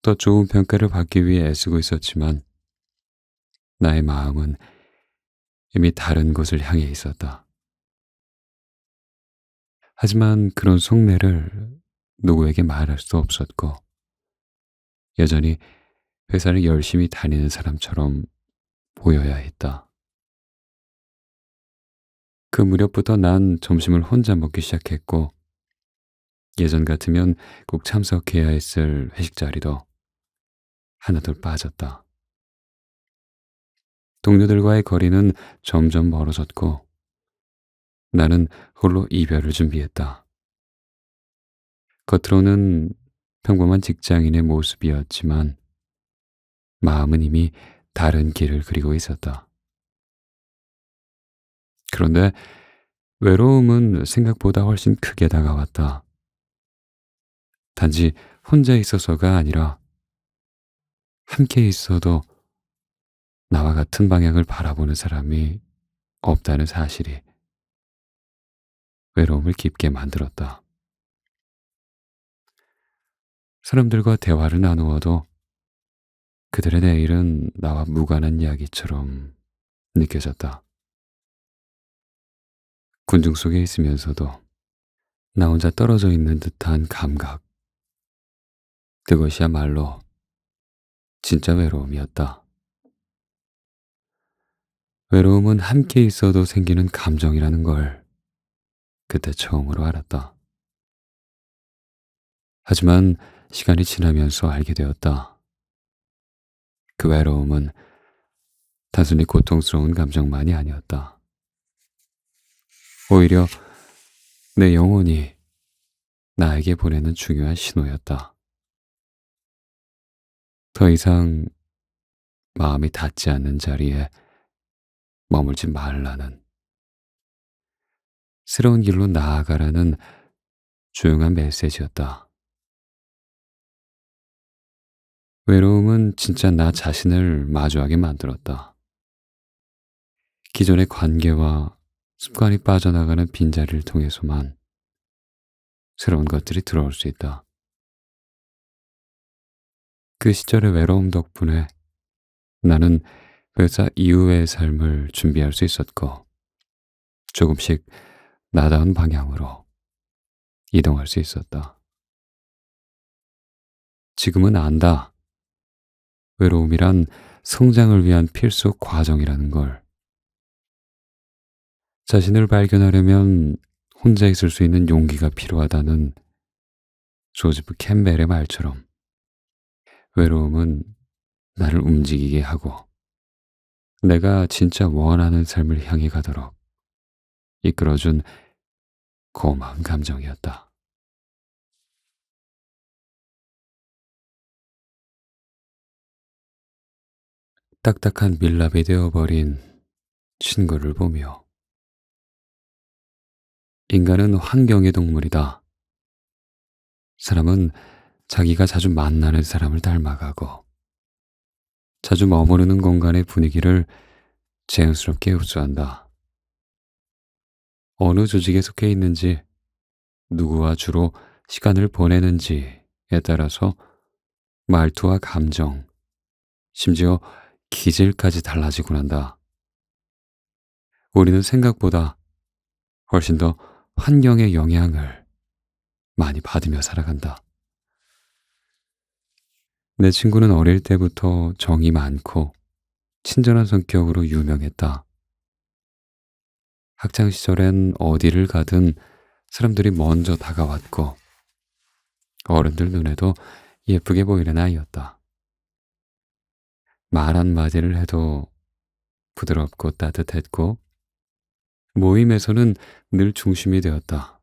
더 좋은 평가를 받기 위해 애쓰고 있었지만 나의 마음은 이미 다른 곳을 향해 있었다. 하지만 그런 속내를 누구에게 말할 수 없었고 여전히 회사를 열심히 다니는 사람처럼 보여야 했다. 그 무렵부터 난 점심을 혼자 먹기 시작했고 예전 같으면 꼭 참석해야 했을 회식 자리도 하나둘 빠졌다. 동료들과의 거리는 점점 멀어졌고 나는 홀로 이별을 준비했다. 겉으로는 평범한 직장인의 모습이었지만 마음은 이미 다른 길을 그리고 있었다. 그런데 외로움은 생각보다 훨씬 크게 다가왔다. 단지 혼자 있어서가 아니라 함께 있어도 나와 같은 방향을 바라보는 사람이 없다는 사실이 외로움을 깊게 만들었다. 사람들과 대화를 나누어도 그들의 내일은 나와 무관한 이야기처럼 느껴졌다. 군중 속에 있으면서도 나 혼자 떨어져 있는 듯한 감각. 그것이야말로 진짜 외로움이었다. 외로움은 함께 있어도 생기는 감정이라는 걸 그때 처음으로 알았다. 하지만 시간이 지나면서 알게 되었다. 그 외로움은 단순히 고통스러운 감정만이 아니었다. 오히려 내 영혼이 나에게 보내는 중요한 신호였다. 더 이상 마음이 닿지 않는 자리에 머물지 말라는, 새로운 길로 나아가라는 조용한 메시지였다. 외로움은 진짜 나 자신을 마주하게 만들었다. 기존의 관계와 습관이 빠져나가는 빈자리를 통해서만 새로운 것들이 들어올 수 있다. 그 시절의 외로움 덕분에 나는 회사 이후의 삶을 준비할 수 있었고 조금씩 나다운 방향으로 이동할 수 있었다. 지금은 안다. 외로움이란 성장을 위한 필수 과정이라는 걸. 자신을 발견하려면 혼자 있을 수 있는 용기가 필요하다는 조지프 캠벨의 말처럼 외로움은 나를 움직이게 하고 내가 진짜 원하는 삶을 향해 가도록 이끌어준 고마운 감정이었다. 딱딱한 밀랍이 되어버린 친구를 보며 인간은 환경의 동물이다. 사람은 자기가 자주 만나는 사람을 닮아가고 자주 머무르는 공간의 분위기를 자연스럽게 흡수한다. 어느 조직에 속해 있는지, 누구와 주로 시간을 보내는지에 따라서 말투와 감정, 심지어 기질까지 달라지곤 한다. 우리는 생각보다 훨씬 더 환경의 영향을 많이 받으며 살아간다. 내 친구는 어릴 때부터 정이 많고 친절한 성격으로 유명했다. 학창 시절엔 어디를 가든 사람들이 먼저 다가왔고 어른들 눈에도 예쁘게 보이는 아이였다. 말 한마디를 해도 부드럽고 따뜻했고 모임에서는 늘 중심이 되었다.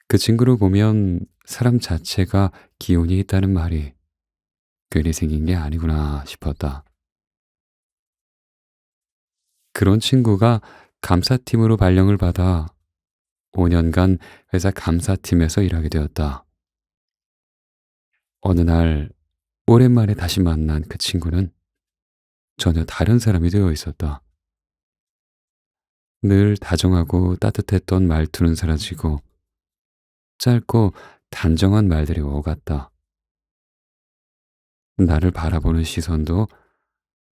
그 친구를 보면 사람 자체가 기운이 있다는 말이 괜히 생긴 게 아니구나 싶었다. 그런 친구가 감사팀으로 발령을 받아 5년간 회사 감사팀에서 일하게 되었다. 어느 날 오랜만에 다시 만난 그 친구는 전혀 다른 사람이 되어 있었다. 늘 다정하고 따뜻했던 말투는 사라지고 짧고 단정한 말들이 오갔다. 나를 바라보는 시선도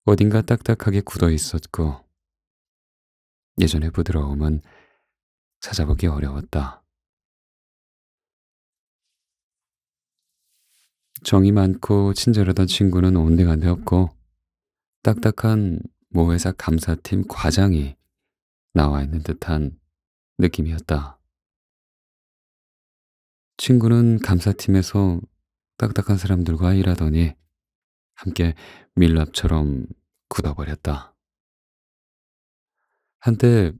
어딘가 딱딱하게 굳어 있었고 예전의 부드러움은 찾아보기 어려웠다. 정이 많고 친절하던 친구는 온데간데 없고 딱딱한 모회사 감사팀 과장이 나와 있는 듯한 느낌이었다. 친구는 감사팀에서 딱딱한 사람들과 일하더니 함께 밀랍처럼 굳어버렸다. 한때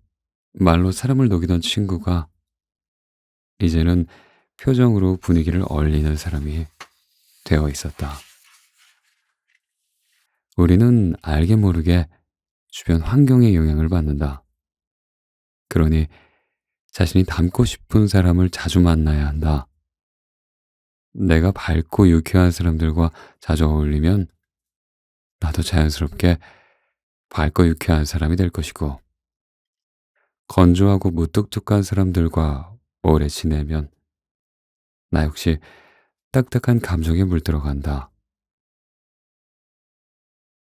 말로 사람을 녹이던 친구가 이제는 표정으로 분위기를 얼리는 사람이 되어 있었다. 우리는 알게 모르게 주변 환경의 영향을 받는다. 그러니 자신이 닮고 싶은 사람을 자주 만나야 한다. 내가 밝고 유쾌한 사람들과 자주 어울리면 나도 자연스럽게 밝고 유쾌한 사람이 될 것이고, 건조하고 무뚝뚝한 사람들과 오래 지내면 나 역시 딱딱한 감정에 물들어간다.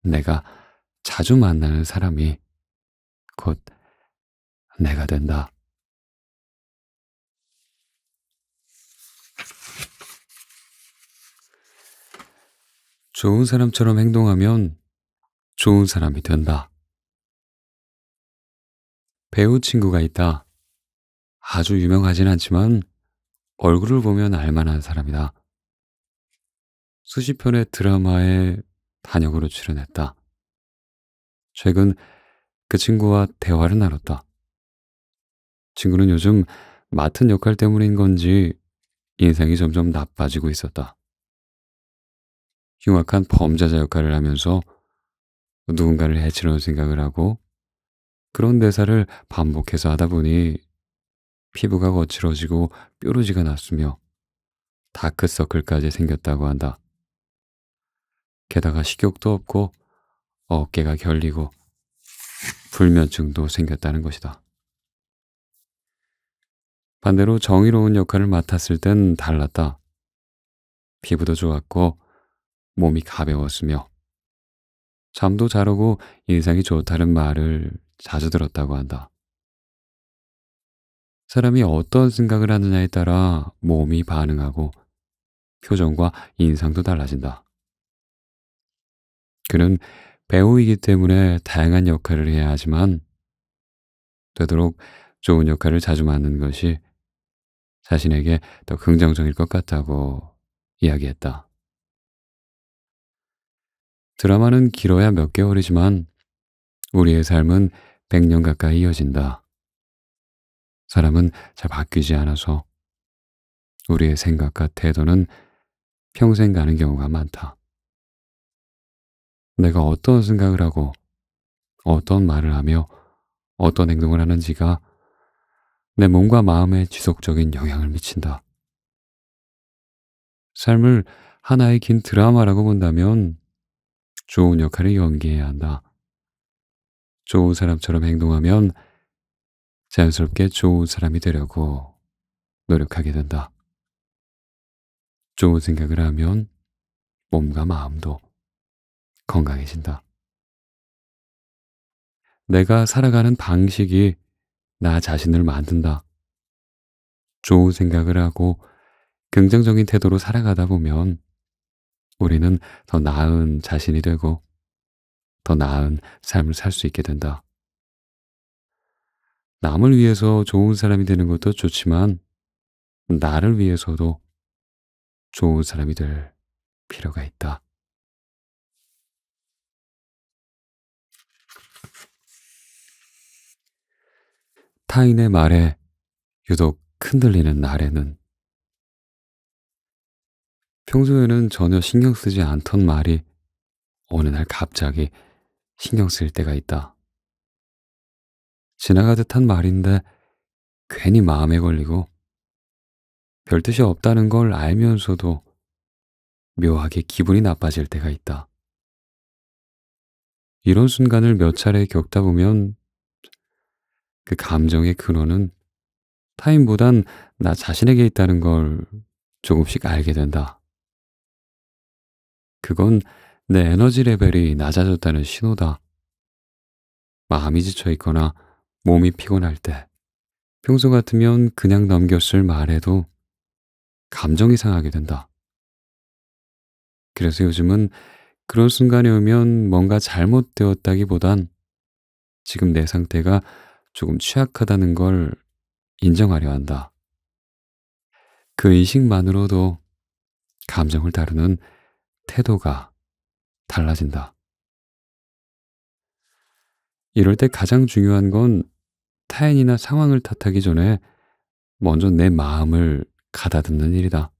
내가 자주 만나는 사람이 곧 내가 된다. 좋은 사람처럼 행동하면 좋은 사람이 된다. 배우 친구가 있다. 아주 유명하진 않지만 얼굴을 보면 알만한 사람이다. 수십 편의 드라마에 단역으로 출연했다. 최근 그 친구와 대화를 나눴다. 친구는 요즘 맡은 역할 때문인 건지 인상이 점점 나빠지고 있었다. 흉악한 범죄자 역할을 하면서 누군가를 해치려는 생각을 하고 그런 대사를 반복해서 하다 보니 피부가 거칠어지고 뾰루지가 났으며 다크서클까지 생겼다고 한다. 게다가 식욕도 없고 어깨가 결리고 불면증도 생겼다는 것이다. 반대로 정의로운 역할을 맡았을 땐 달랐다. 피부도 좋았고 몸이 가벼웠으며 잠도 잘 오고 인상이 좋다는 말을 자주 들었다고 한다. 사람이 어떤 생각을 하느냐에 따라 몸이 반응하고 표정과 인상도 달라진다. 그는 배우이기 때문에 다양한 역할을 해야 하지만 되도록 좋은 역할을 자주 맡는 것이 자신에게 더 긍정적일 것 같다고 이야기했다. 드라마는 길어야 몇 개월이지만 우리의 삶은 100년 가까이 이어진다. 사람은 잘 바뀌지 않아서 우리의 생각과 태도는 평생 가는 경우가 많다. 내가 어떤 생각을 하고 어떤 말을 하며 어떤 행동을 하는지가 내 몸과 마음에 지속적인 영향을 미친다. 삶을 하나의 긴 드라마라고 본다면 좋은 역할을 연기해야 한다. 좋은 사람처럼 행동하면 자연스럽게 좋은 사람이 되려고 노력하게 된다. 좋은 생각을 하면 몸과 마음도 건강해진다. 내가 살아가는 방식이 나 자신을 만든다. 좋은 생각을 하고 긍정적인 태도로 살아가다 보면 우리는 더 나은 자신이 되고 더 나은 삶을 살 수 있게 된다. 남을 위해서 좋은 사람이 되는 것도 좋지만 나를 위해서도 좋은 사람이 될 필요가 있다. 타인의 말에 유독 흔들리는 날에는 평소에는 전혀 신경 쓰지 않던 말이 어느 날 갑자기 신경 쓰일 때가 있다. 지나가듯 한 말인데 괜히 마음에 걸리고 별 뜻이 없다는 걸 알면서도 묘하게 기분이 나빠질 때가 있다. 이런 순간을 몇 차례 겪다 보면 그 감정의 근원은 타인보단 나 자신에게 있다는 걸 조금씩 알게 된다. 그건 내 에너지 레벨이 낮아졌다는 신호다. 마음이 지쳐 있거나 몸이 피곤할 때, 평소 같으면 그냥 넘겼을 말에도 감정이 상하게 된다. 그래서 요즘은 그런 순간이 오면 뭔가 잘못되었다기보단 지금 내 상태가 조금 취약하다는 걸 인정하려 한다. 그 인식만으로도 감정을 다루는 태도가 달라진다. 이럴 때 가장 중요한 건 타인이나 상황을 탓하기 전에 먼저 내 마음을 가다듬는 일이다.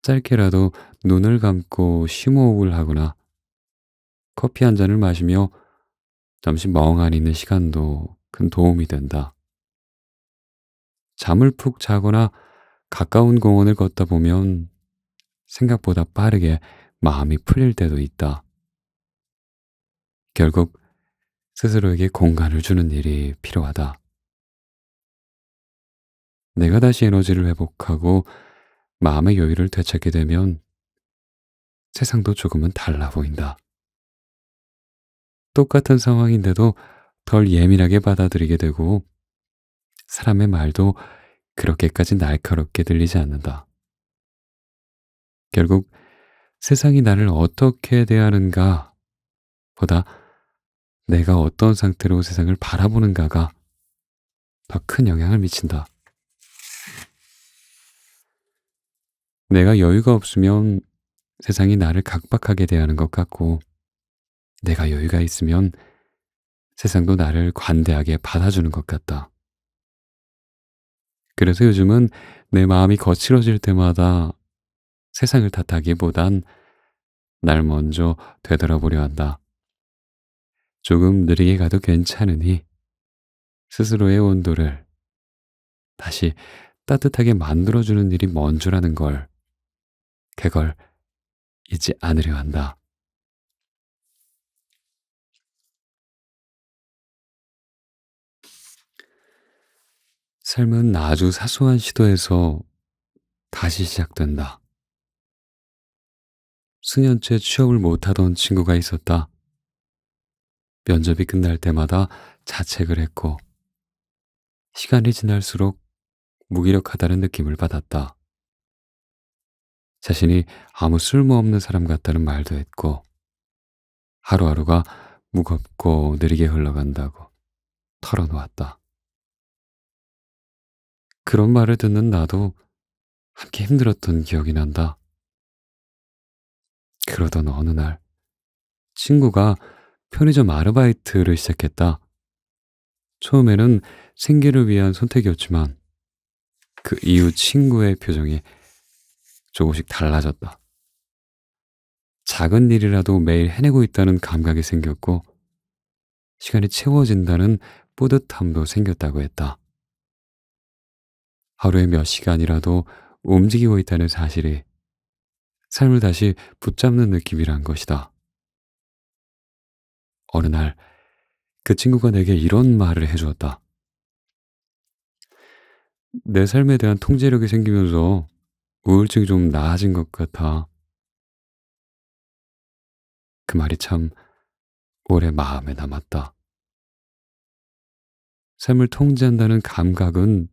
짧게라도 눈을 감고 심호흡을 하거나 커피 한 잔을 마시며 잠시 멍하니 있는 시간도 큰 도움이 된다. 잠을 푹 자거나 가까운 공원을 걷다 보면 생각보다 빠르게 마음이 풀릴 때도 있다. 결국 스스로에게 공간을 주는 일이 필요하다. 내가 다시 에너지를 회복하고 마음의 여유를 되찾게 되면 세상도 조금은 달라 보인다. 똑같은 상황인데도 덜 예민하게 받아들이게 되고 사람의 말도 그렇게까지 날카롭게 들리지 않는다. 결국 세상이 나를 어떻게 대하는가 보다 내가 어떤 상태로 세상을 바라보는가가 더 큰 영향을 미친다. 내가 여유가 없으면 세상이 나를 각박하게 대하는 것 같고 내가 여유가 있으면 세상도 나를 관대하게 받아주는 것 같다. 그래서 요즘은 내 마음이 거칠어질 때마다 세상을 탓하기보단 날 먼저 되돌아보려 한다. 조금 느리게 가도 괜찮으니 스스로의 온도를 다시 따뜻하게 만들어주는 일이 먼저라는 걸, 그걸 잊지 않으려 한다. 삶은 아주 사소한 시도에서 다시 시작된다. 수년째 취업을 못하던 친구가 있었다. 면접이 끝날 때마다 자책을 했고, 시간이 지날수록 무기력하다는 느낌을 받았다. 자신이 아무 쓸모없는 사람 같다는 말도 했고, 하루하루가 무겁고 느리게 흘러간다고 털어놓았다. 그런 말을 듣는 나도 함께 힘들었던 기억이 난다. 그러던 어느 날, 친구가 편의점 아르바이트를 시작했다. 처음에는 생계를 위한 선택이었지만 그 이후 친구의 표정이 조금씩 달라졌다. 작은 일이라도 매일 해내고 있다는 감각이 생겼고 시간이 채워진다는 뿌듯함도 생겼다고 했다. 하루에 몇 시간이라도 움직이고 있다는 사실이 삶을 다시 붙잡는 느낌이란 것이다. 어느 날 그 친구가 내게 이런 말을 해주었다. 내 삶에 대한 통제력이 생기면서 우울증이 좀 나아진 것 같아. 그 말이 참 오래 마음에 남았다. 삶을 통제한다는 감각은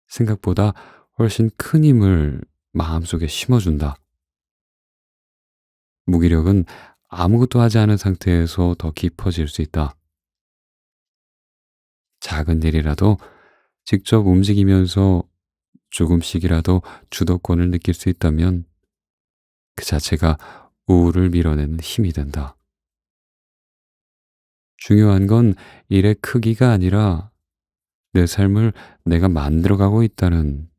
생각보다 훨씬 큰 힘을 마음속에 심어준다. 무기력은 아무것도 하지 않은 상태에서 더 깊어질 수 있다. 작은 일이라도 직접 움직이면서 조금씩이라도 주도권을 느낄 수 있다면 그 자체가 우울을 밀어내는 힘이 된다. 중요한 건 일의 크기가 아니라 내 삶을 내가 만들어가고 있다는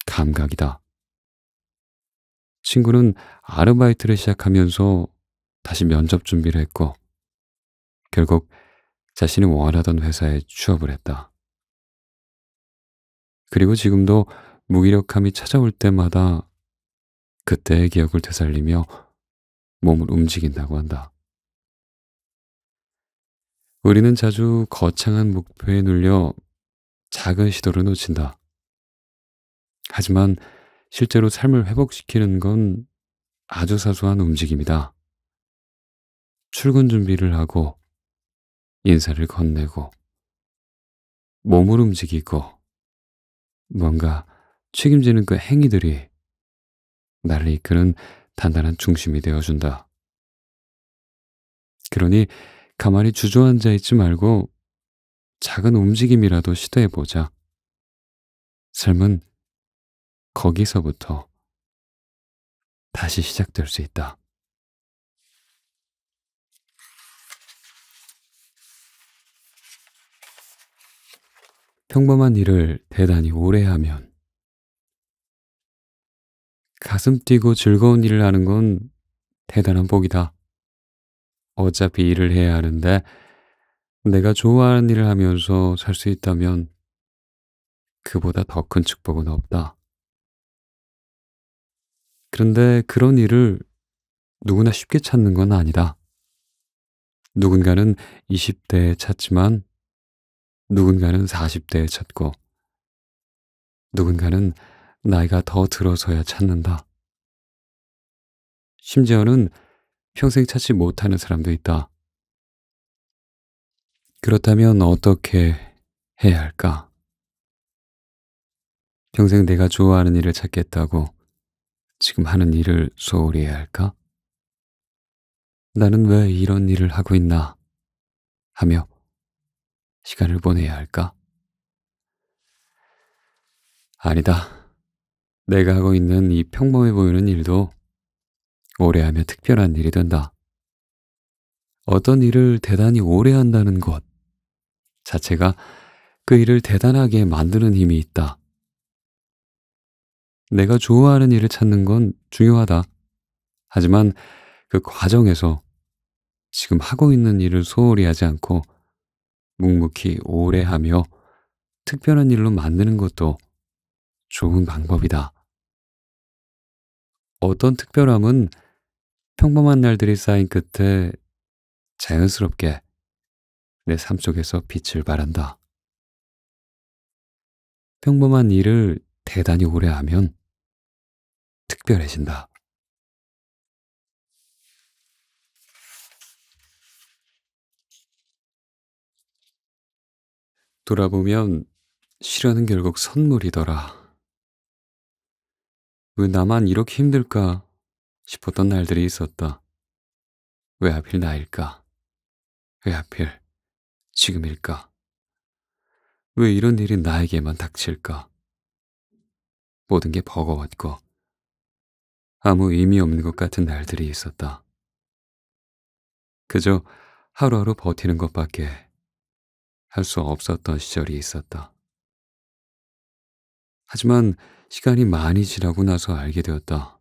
감각이다. 친구는 아르바이트를 시작하면서 다시 면접 준비를 했고 결국 자신이 원하던 회사에 취업을 했다. 그리고 지금도 무기력함이 찾아올 때마다 그때의 기억을 되살리며 몸을 움직인다고 한다. 우리는 자주 거창한 목표에 눌려 작은 시도를 놓친다. 하지만 실제로 삶을 회복시키는 건 아주 사소한 움직임이다. 출근 준비를 하고 인사를 건네고 몸을 움직이고 뭔가 책임지는 그 행위들이 나를 이끄는 단단한 중심이 되어준다. 그러니 가만히 주저앉아 있지 말고 작은 움직임이라도 시도해보자. 삶은 거기서부터 다시 시작될 수 있다. 평범한 일을 대단히 오래 하면 가슴 뛰고 즐거운 일을 하는 건 대단한 복이다. 어차피 일을 해야 하는데 내가 좋아하는 일을 하면서 살 수 있다면 그보다 더 큰 축복은 없다. 그런데 그런 일을 누구나 쉽게 찾는 건 아니다. 누군가는 20대에 찾지만 누군가는 40대에 찾고 누군가는 나이가 더 들어서야 찾는다. 심지어는 평생 찾지 못하는 사람도 있다. 그렇다면 어떻게 해야 할까? 평생 내가 좋아하는 일을 찾겠다고 지금 하는 일을 소홀히 해야 할까? 나는 왜 이런 일을 하고 있나? 하며 시간을 보내야 할까? 아니다. 내가 하고 있는 이 평범해 보이는 일도 오래 하면 특별한 일이 된다. 어떤 일을 대단히 오래 한다는 것 자체가 그 일을 대단하게 만드는 힘이 있다. 내가 좋아하는 일을 찾는 건 중요하다. 하지만 그 과정에서 지금 하고 있는 일을 소홀히 하지 않고 묵묵히 오래 하며 특별한 일로 만드는 것도 좋은 방법이다. 어떤 특별함은 평범한 날들이 쌓인 끝에 자연스럽게 내 삶 속에서 빛을 발한다. 평범한 일을 대단히 오래 하면 특별해진다. 돌아보면 시련은 결국 선물이더라. 왜 나만 이렇게 힘들까 싶었던 날들이 있었다. 왜 하필 나일까? 왜 하필 지금일까? 왜 이런 일이 나에게만 닥칠까? 모든 게 버거웠고 아무 의미 없는 것 같은 날들이 있었다. 그저 하루하루 버티는 것밖에 할 수 없었던 시절이 있었다. 하지만 시간이 많이 지나고 나서 알게 되었다.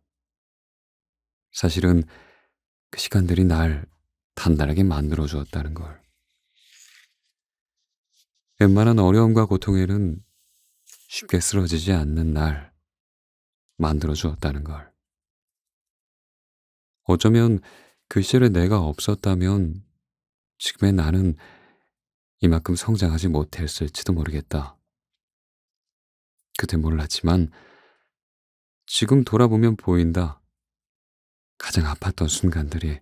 사실은 그 시간들이 날 단단하게 만들어 주었다는 걸. 웬만한 어려움과 고통에는 쉽게 쓰러지지 않는 날 만들어 주었다는 걸. 어쩌면 그 시절에 내가 없었다면 지금의 나는 이만큼 성장하지 못했을지도 모르겠다. 그때 몰랐지만 지금 돌아보면 보인다. 가장 아팠던 순간들이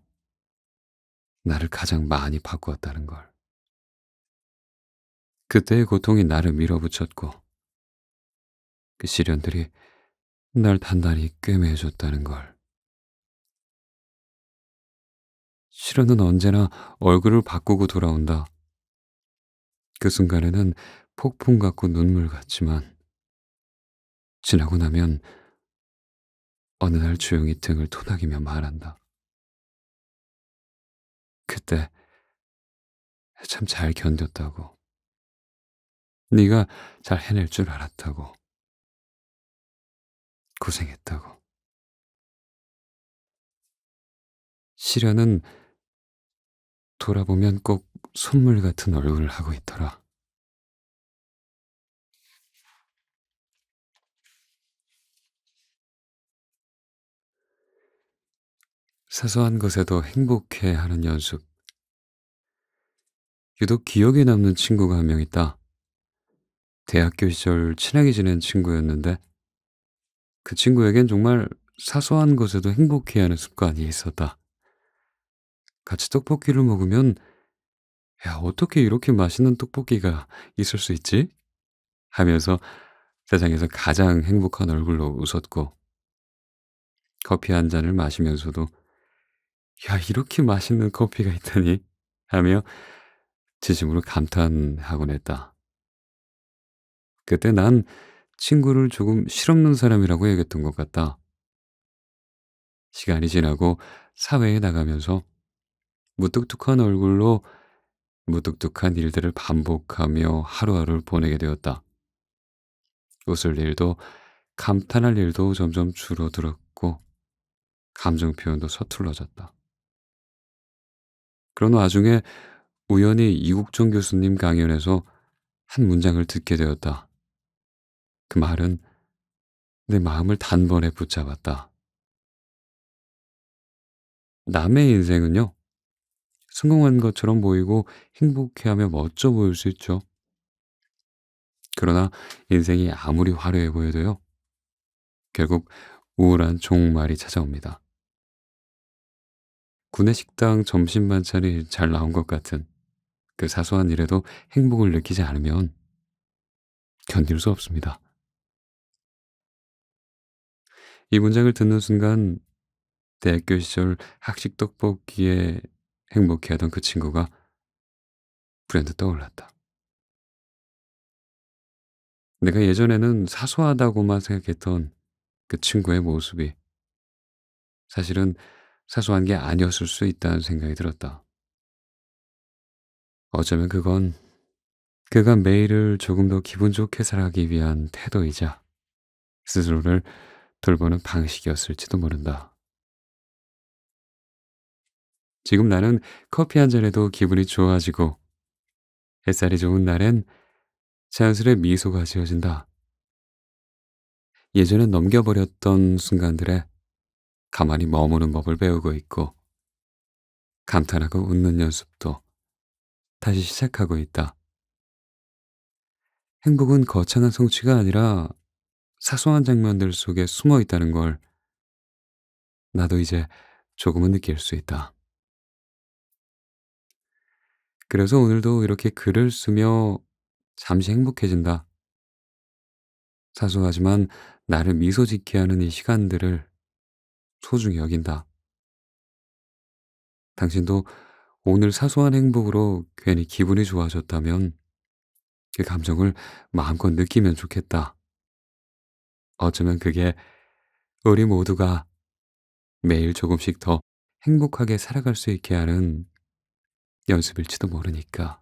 나를 가장 많이 바꾸었다는 걸. 그때의 고통이 나를 밀어붙였고 그 시련들이 날 단단히 꿰매줬다는 걸. 시련은 언제나 얼굴을 바꾸고 돌아온다. 그 순간에는 폭풍 같고 눈물 같지만 지나고 나면 어느 날 조용히 등을 토닥이며 말한다. 그때 참 잘 견뎠다고. 네가 잘 해낼 줄 알았다고. 고생했다고. 시련은 돌아보면 꼭 선물 같은 얼굴을 하고 있더라. 사소한 것에도 행복해하는 연습. 유독 기억에 남는 친구가 한 명 있다. 대학교 시절 친하게 지낸 친구였는데 그 친구에겐 정말 사소한 것에도 행복해하는 습관이 있었다. 같이 떡볶이를 먹으면 야, 어떻게 이렇게 맛있는 떡볶이가 있을 수 있지? 하면서 세상에서 가장 행복한 얼굴로 웃었고 커피 한 잔을 마시면서도 야, 이렇게 맛있는 커피가 있다니 하며 진심으로 감탄하곤 했다. 그때 난 친구를 조금 실없는 사람이라고 얘기했던 것 같다. 시간이 지나고 사회에 나가면서 무뚝뚝한 얼굴로 무뚝뚝한 일들을 반복하며 하루하루를 보내게 되었다. 웃을 일도 감탄할 일도 점점 줄어들었고 감정 표현도 서툴러졌다. 그런 와중에 우연히 이국종 교수님 강연에서 한 문장을 듣게 되었다. 그 말은 내 마음을 단번에 붙잡았다. 남의 인생은요, 성공한 것처럼 보이고 행복해하며 멋져 보일 수 있죠. 그러나 인생이 아무리 화려해 보여도요, 결국 우울한 종말이 찾아옵니다. 구내식당 점심 반찬이 잘 나온 것 같은 그 사소한 일에도 행복을 느끼지 않으면 견딜 수 없습니다. 이 문장을 듣는 순간 대학교 시절 학식 떡볶이에 행복해하던 그 친구가 불현듯 떠올랐다. 내가 예전에는 사소하다고만 생각했던 그 친구의 모습이 사실은 사소한 게 아니었을 수 있다는 생각이 들었다. 어쩌면 그건 그가 매일을 조금 더 기분 좋게 살아가기 위한 태도이자 스스로를 돌보는 방식이었을지도 모른다. 지금 나는 커피 한 잔에도 기분이 좋아지고 햇살이 좋은 날엔 자연스레 미소가 지어진다. 예전엔 넘겨버렸던 순간들에 가만히 머무는 법을 배우고 있고 감탄하고 웃는 연습도 다시 시작하고 있다. 행복은 거창한 성취가 아니라 사소한 장면들 속에 숨어 있다는 걸 나도 이제 조금은 느낄 수 있다. 그래서 오늘도 이렇게 글을 쓰며 잠시 행복해진다. 사소하지만 나를 미소 짓게 하는 이 시간들을 소중히 여긴다. 당신도 오늘 사소한 행복으로 괜히 기분이 좋아졌다면 그 감정을 마음껏 느끼면 좋겠다. 어쩌면 그게 우리 모두가 매일 조금씩 더 행복하게 살아갈 수 있게 하는 연습일지도 모르니까